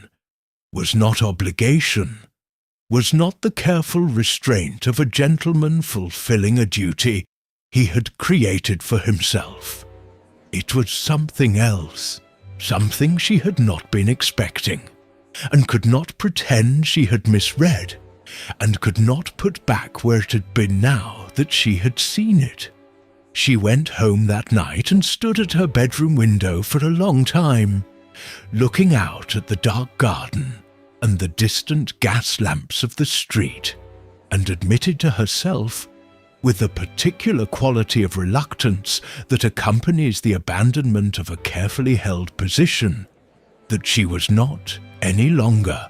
was not obligation, was not the careful restraint of a gentleman fulfilling a duty he had created for himself. It was something else, something she had not been expecting, and could not pretend she had misread, and could not put back where it had been now that she had seen it. She went home that night and stood at her bedroom window for a long time, looking out at the dark garden and the distant gas lamps of the street, and admitted to herself, with the particular quality of reluctance that accompanies the abandonment of a carefully held position, that she was not any longer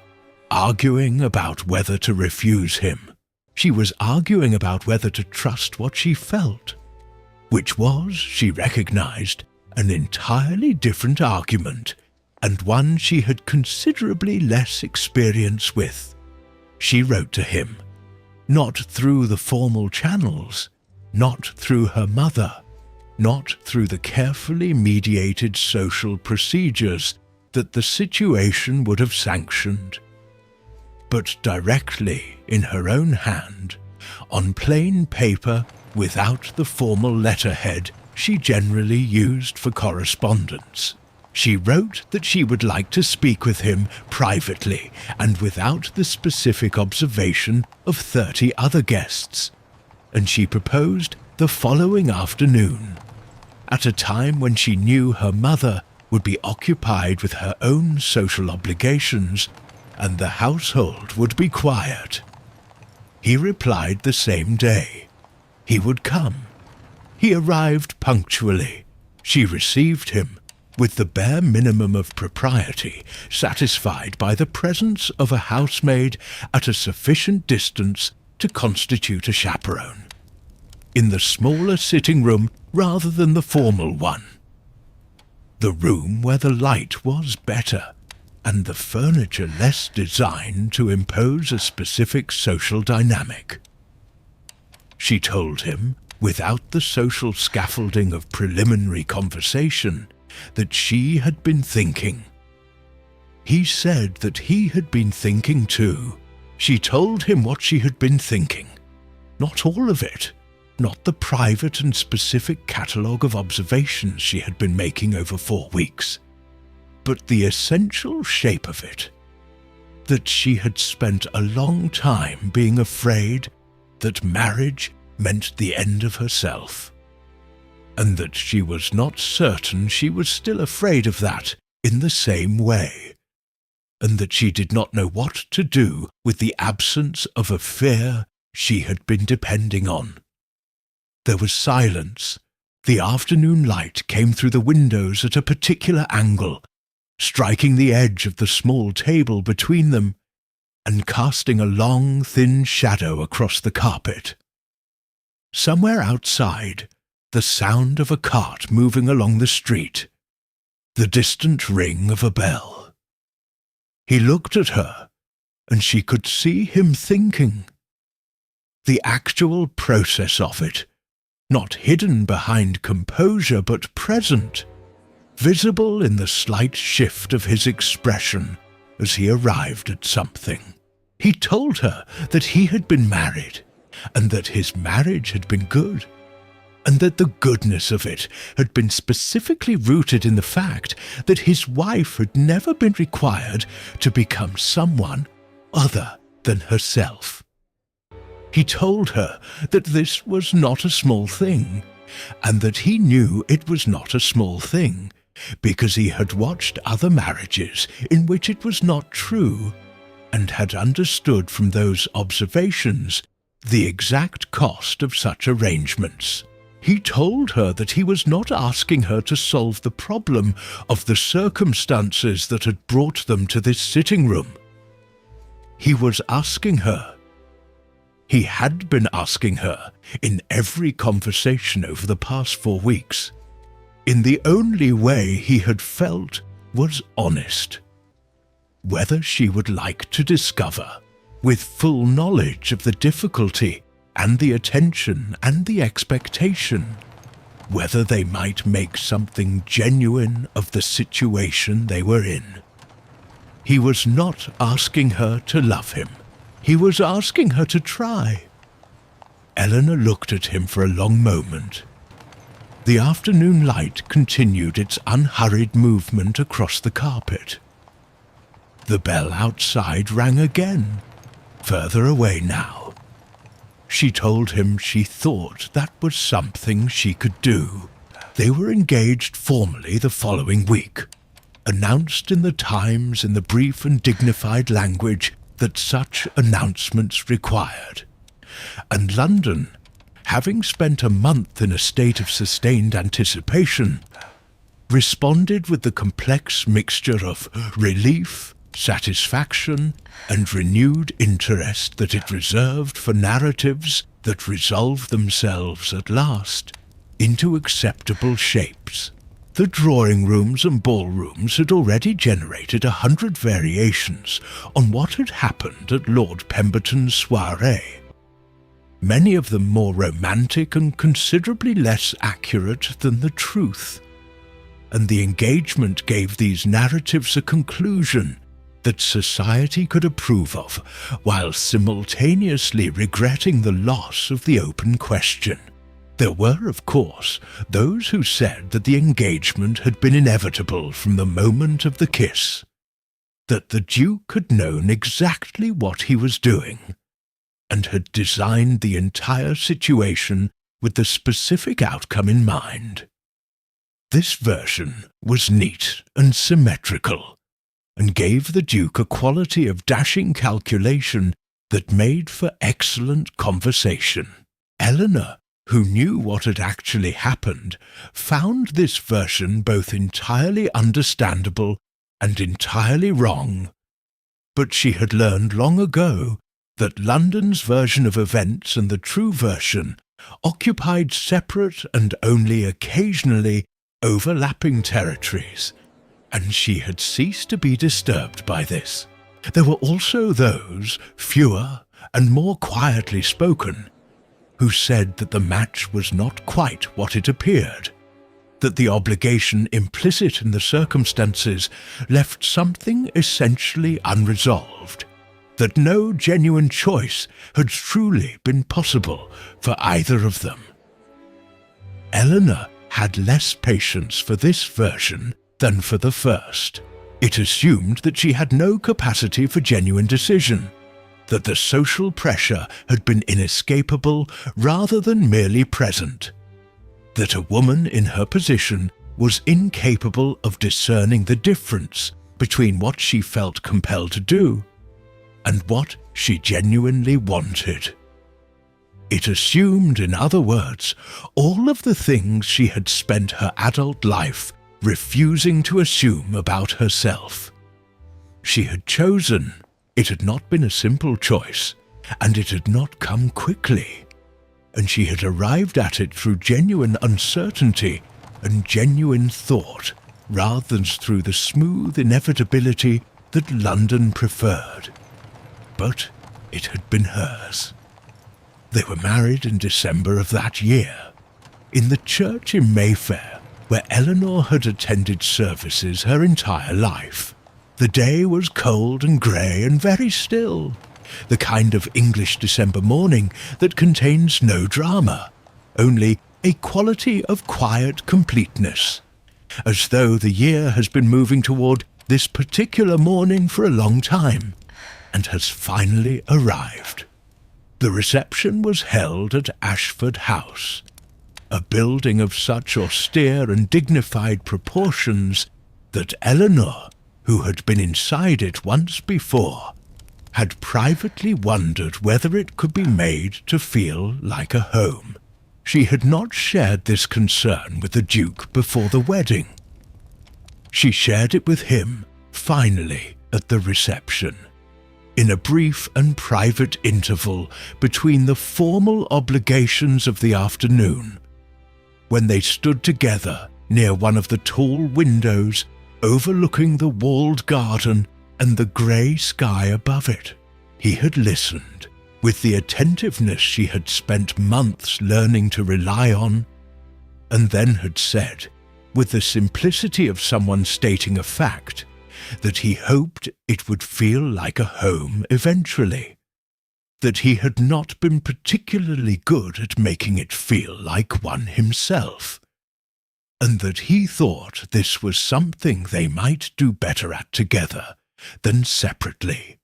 arguing about whether to refuse him. She was arguing about whether to trust what she felt, which was, she recognized, an entirely different argument, and one she had considerably less experience with. She wrote to him, not through the formal channels, not through her mother, not through the carefully mediated social procedures that the situation would have sanctioned, but directly in her own hand, on plain paper without the formal letterhead she generally used for correspondence. She wrote that she would like to speak with him privately and without the specific observation of 30 other guests, and she proposed the following afternoon, at a time when she knew her mother would be occupied with her own social obligations and the household would be quiet. He replied the same day. He would come. He arrived punctually. She received him with the bare minimum of propriety, satisfied by the presence of a housemaid at a sufficient distance to constitute a chaperone, in the smaller sitting room rather than the formal one. The room where the light was better and the furniture less designed to impose a specific social dynamic. She told him, without the social scaffolding of preliminary conversation, that she had been thinking. He said that he had been thinking too. She told him what she had been thinking. Not all of it, not the private and specific catalogue of observations she had been making over 4 weeks, but the essential shape of it, that she had spent a long time being afraid that marriage meant the end of herself, and that she was not certain she was still afraid of that in the same way, and that she did not know what to do with the absence of a fear she had been depending on. There was silence. The afternoon light came through the windows at a particular angle, striking the edge of the small table between them and casting a long, thin shadow across the carpet. Somewhere outside, the sound of a cart moving along the street, the distant ring of a bell. He looked at her, and she could see him thinking. The actual process of it, not hidden behind composure but present, visible in the slight shift of his expression as he arrived at something. He told her that he had been married, and that his marriage had been good, and that the goodness of it had been specifically rooted in the fact that his wife had never been required to become someone other than herself. He told her that this was not a small thing, and that he knew it was not a small thing, because he had watched other marriages in which it was not true, and had understood from those observations the exact cost of such arrangements. He told her that he was not asking her to solve the problem of the circumstances that had brought them to this sitting room. He was asking her. He had been asking her in every conversation over the past 4 weeks, in the only way he had felt was honest, whether she would like to discover, with full knowledge of the difficulty and the attention and the expectation, whether they might make something genuine of the situation they were in. He was not asking her to love him. He was asking her to try. Eleanor looked at him for a long moment. The afternoon light continued its unhurried movement across the carpet. The bell outside rang again, further away now. She told him she thought that was something she could do. They were engaged formally the following week, announced in the Times in the brief and dignified language that such announcements required. And London, having spent a month in a state of sustained anticipation, responded with the complex mixture of relief, satisfaction, and renewed interest that it reserved for narratives that resolved themselves at last into acceptable shapes. The drawing rooms and ballrooms had already generated 100 variations on what had happened at Lord Pemberton's soirée, many of them more romantic and considerably less accurate than the truth. And the engagement gave these narratives a conclusion that society could approve of, while simultaneously regretting the loss of the open question. There were, of course, those who said that the engagement had been inevitable from the moment of the kiss, that the Duke had known exactly what he was doing, and had designed the entire situation with the specific outcome in mind. This version was neat and symmetrical, and gave the Duke a quality of dashing calculation that made for excellent conversation. Eleanor, who knew what had actually happened, found this version both entirely understandable and entirely wrong. But she had learned long ago that London's version of events and the true version occupied separate and only occasionally overlapping territories, and she had ceased to be disturbed by this. There were also those, fewer and more quietly spoken, who said that the match was not quite what it appeared, that the obligation implicit in the circumstances left something essentially unresolved, that no genuine choice had truly been possible for either of them. Eleanor had less patience for this version than for the first. It assumed that she had no capacity for genuine decision, that the social pressure had been inescapable rather than merely present, that a woman in her position was incapable of discerning the difference between what she felt compelled to do and what she genuinely wanted. It assumed, in other words, all of the things she had spent her adult life refusing to assume about herself. She had chosen. It had not been a simple choice, and it had not come quickly, and she had arrived at it through genuine uncertainty and genuine thought, rather than through the smooth inevitability that London preferred. But it had been hers. They were married in December of that year, in the church in Mayfair, where Eleanor had attended services her entire life. The day was cold and grey and very still, the kind of English December morning that contains no drama, only a quality of quiet completeness, as though the year has been moving toward this particular morning for a long time, and has finally arrived. The reception was held at Ashford House, a building of such austere and dignified proportions that Eleanor, who had been inside it once before, had privately wondered whether it could be made to feel like a home. She had not shared this concern with the Duke before the wedding. She shared it with him, finally, at the reception, in a brief and private interval between the formal obligations of the afternoon, when they stood together near one of the tall windows overlooking the walled garden and the grey sky above it. He had listened, with the attentiveness she had spent months learning to rely on, and then had said, with the simplicity of someone stating a fact, that he hoped it would feel like a home eventually, that he had not been particularly good at making it feel like one himself, and that he thought this was something they might do better at together than separately.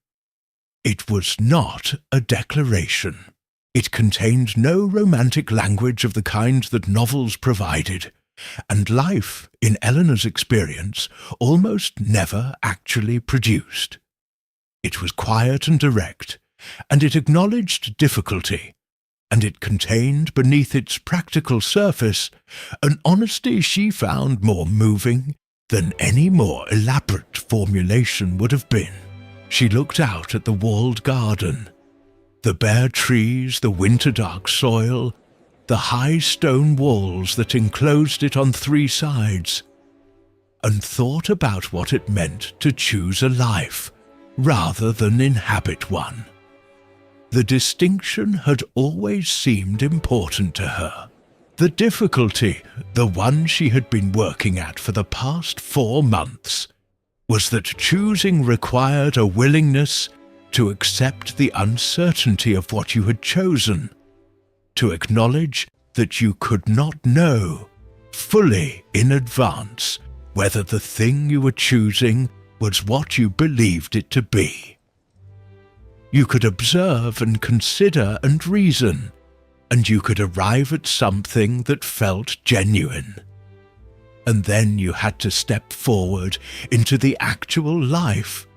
It was not a declaration. It contained no romantic language of the kind that novels provided, and life, in Eleanor's experience, almost never actually produced. It was quiet and direct, and it acknowledged difficulty, and it contained beneath its practical surface an honesty she found more moving than any more elaborate formulation would have been. She looked out at the walled garden, the bare trees, the winter-dark soil, the high stone walls that enclosed it on 3 sides, and thought about what it meant to choose a life rather than inhabit one. The distinction had always seemed important to her. The difficulty, the one she had been working at for the past 4 months, was that choosing required a willingness to accept the uncertainty of what you had chosen, to acknowledge that you could not know fully in advance whether the thing you were choosing was what you believed it to be. You could observe and consider and reason, and you could arrive at something that felt genuine. And then you had to step forward into the actual life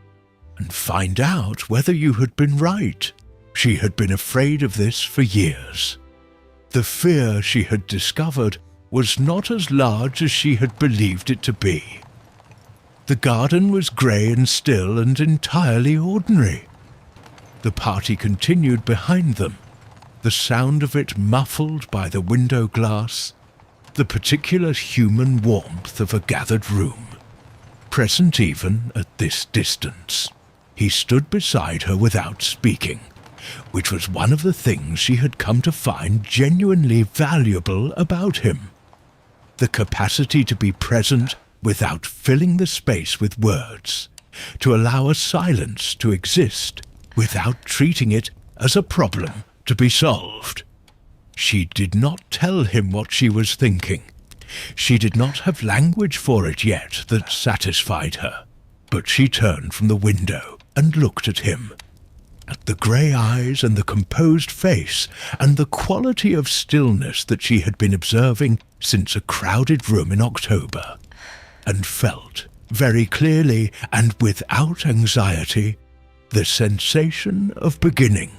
and find out whether you had been right. She had been afraid of this for years. The fear she had discovered was not as large as she had believed it to be. The garden was grey and still and entirely ordinary. The party continued behind them, the sound of it muffled by the window glass, the particular human warmth of a gathered room, present even at this distance. He stood beside her without speaking, which was one of the things she had come to find genuinely valuable about him. The capacity to be present without filling the space with words, to allow a silence to exist without treating it as a problem to be solved. She did not tell him what she was thinking. She did not have language for it yet that satisfied her, but she turned from the window and looked at him, at the grey eyes and the composed face and the quality of stillness that she had been observing since a crowded room in October, and felt, very clearly and without anxiety, the sensation of beginning.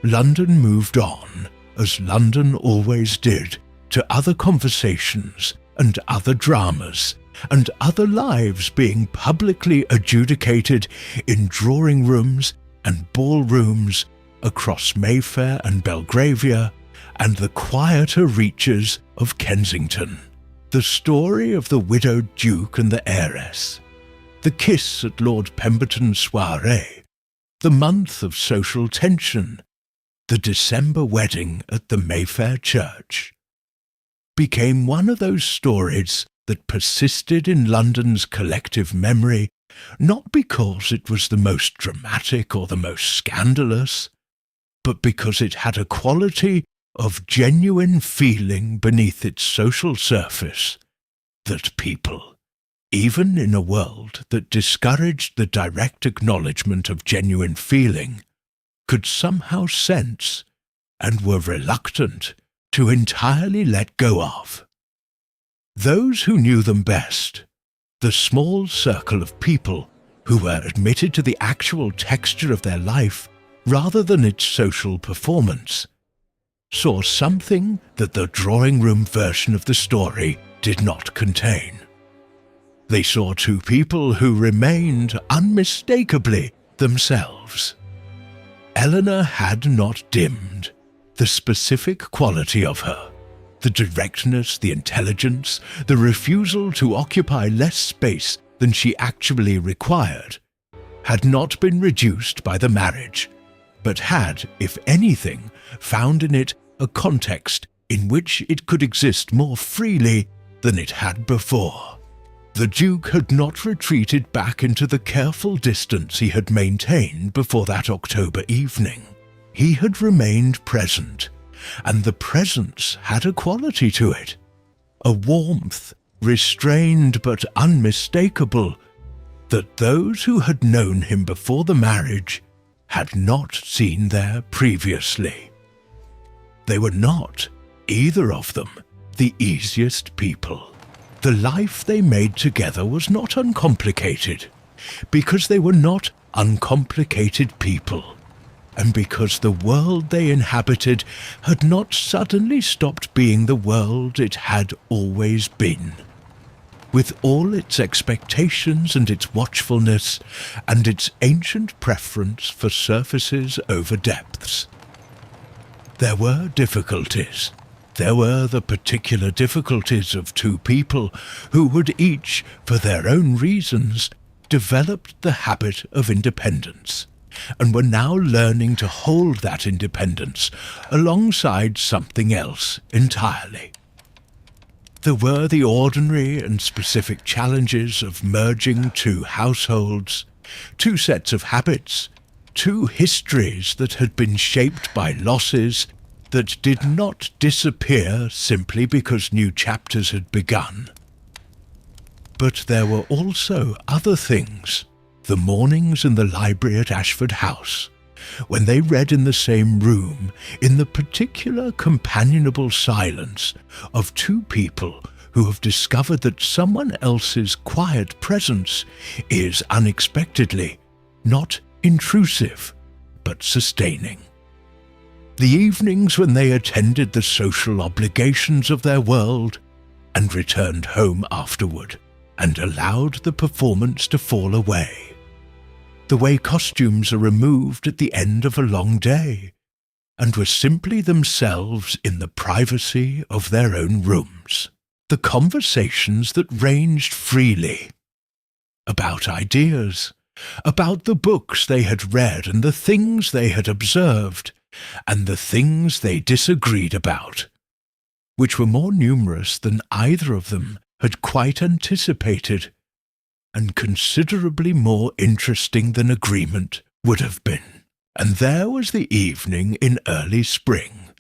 London moved on, as London always did, to other conversations and other dramas, and other lives being publicly adjudicated in drawing rooms and ballrooms across Mayfair and Belgravia and the quieter reaches of Kensington. The story of the widowed Duke and the Heiress, the kiss at Lord Pemberton's soirée, the month of social tension, the December wedding at the Mayfair church, became one of those stories that persisted in London's collective memory, not because it was the most dramatic or the most scandalous, but because it had a quality of genuine feeling beneath its social surface that people, even in a world that discouraged the direct acknowledgement of genuine feeling, could somehow sense and were reluctant to entirely let go of. Those who knew them best, the small circle of people who were admitted to the actual texture of their life rather than its social performance, saw something that the drawing-room version of the story did not contain. They saw 2 people who remained unmistakably themselves. Eleanor had not dimmed the specific quality of her, the directness, the intelligence, the refusal to occupy less space than she actually required, had not been reduced by the marriage, but had, if anything, found in it a context in which it could exist more freely than it had before. The Duke had not retreated back into the careful distance he had maintained before that October evening. He had remained present, and the presence had a quality to it, a warmth, restrained but unmistakable, that those who had known him before the marriage had not seen there previously. They were not, either of them, the easiest people. The life they made together was not uncomplicated, because they were not uncomplicated people, and because the world they inhabited had not suddenly stopped being the world it had always been. with all its expectations and its watchfulness, and its ancient preference for surfaces over depths. There were difficulties. There were the particular difficulties of two people who had each, for their own reasons, developed the habit of independence, and were now learning to hold that independence alongside something else entirely. There were the ordinary and specific challenges of merging two households, two sets of habits, two histories that had been shaped by losses that did not disappear simply because new chapters had begun. But there were also other things. The mornings in the library at Ashford House, when they read in the same room, in the particular companionable silence of two people who have discovered that someone else's quiet presence is unexpectedly not intrusive, but sustaining. The evenings when they attended the social obligations of their world and returned home afterward and allowed the performance to fall away. The way costumes are removed at the end of a long day, and were simply themselves in the privacy of their own rooms. The conversations that ranged freely about ideas, about the books they had read and the things they had observed, and the things they disagreed about, which were more numerous than either of them had quite anticipated, and considerably more interesting than agreement would have been. And there was the evening in early spring,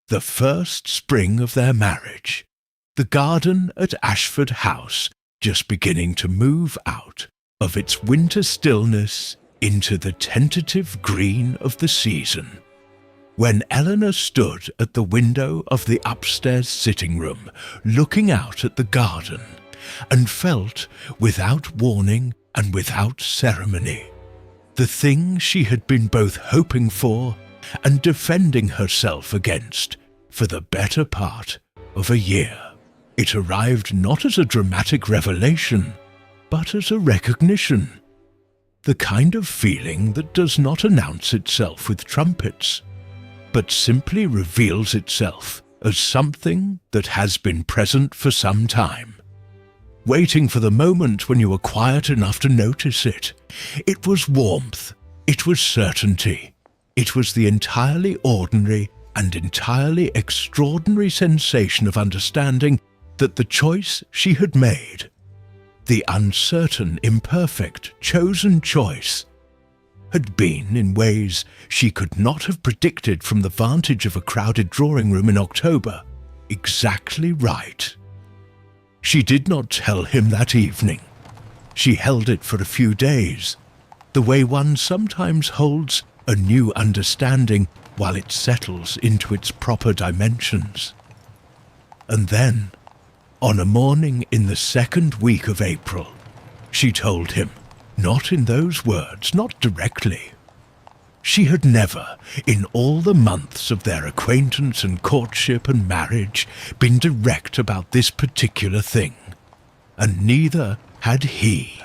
the first spring of their marriage, the garden at Ashford House just beginning to move out of its winter stillness into the tentative green of the season, when Eleanor stood at the window of the upstairs sitting room, looking out at the garden, and felt, without warning and without ceremony, the thing she had been both hoping for and defending herself against for the better part of a year. It arrived not as a dramatic revelation, but as a recognition, the kind of feeling that does not announce itself with trumpets, but simply reveals itself as something that has been present for some time, waiting for the moment when you were quiet enough to notice it. It was warmth, it was certainty, it was the entirely ordinary and entirely extraordinary sensation of understanding that the choice she had made, the uncertain, imperfect, chosen choice, had been, in ways she could not have predicted from the vantage of a crowded drawing room in October, exactly right. She did not tell him that evening. She held it for a few days, the way one sometimes holds a new understanding while it settles into its proper dimensions. And then, on a morning in the second week of April, she told him, not in those words, not directly. She had never, in all the months of their acquaintance and courtship and marriage, been direct about this particular thing, and neither had he.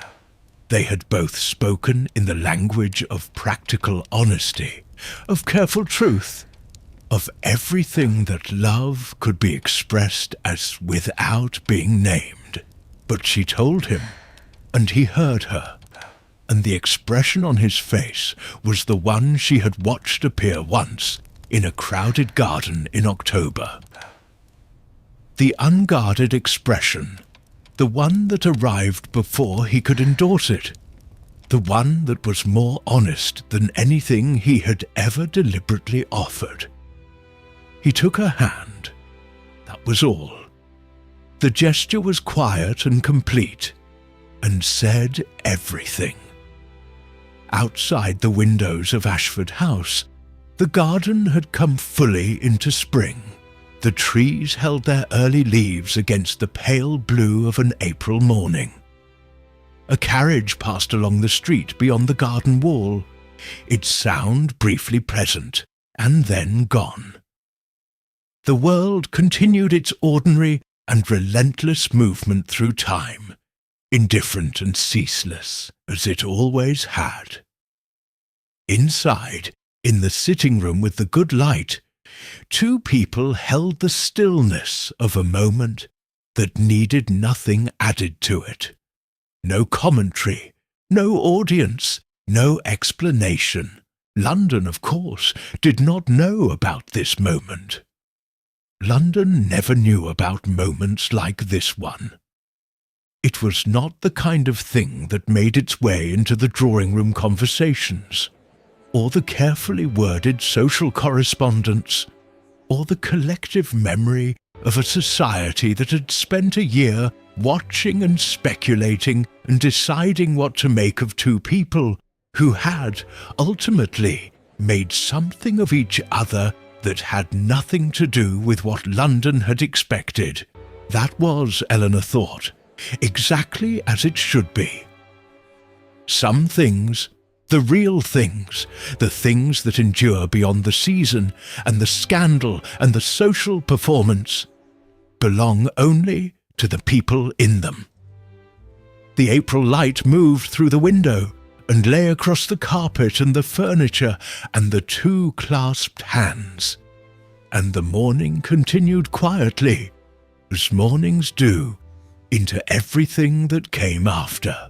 They had both spoken in the language of practical honesty, of careful truth, of everything that love could be expressed as without being named. But she told him, and he heard her, and the expression on his face was the one she had watched appear once in a crowded garden in October. The unguarded expression, the one that arrived before he could endorse it, the one that was more honest than anything he had ever deliberately offered. He took her hand. That was all. The gesture was quiet and complete, and said everything. Outside the windows of Ashford House, the garden had come fully into spring. The trees held their early leaves against the pale blue of an April morning. A carriage passed along the street beyond the garden wall, its sound briefly present, and then gone. The world continued its ordinary and relentless movement through time, indifferent and ceaseless, as it always had. Inside, in the sitting room with the good light, two people held the stillness of a moment that needed nothing added to it. No commentary, no audience, no explanation. London, of course, did not know about this moment. London never knew about moments like this one. It was not the kind of thing that made its way into the drawing-room conversations, or the carefully worded social correspondence, or the collective memory of a society that had spent a year watching and speculating and deciding what to make of two people who had, ultimately, made something of each other that had nothing to do with what London had expected. That was, Eleanor thought, exactly as it should be. Some things, the real things, the things that endure beyond the season and the scandal and the social performance, belong only to the people in them. The April light moved through the window and lay across the carpet and the furniture and the two clasped hands, and the morning continued quietly, as mornings do, into everything that came after.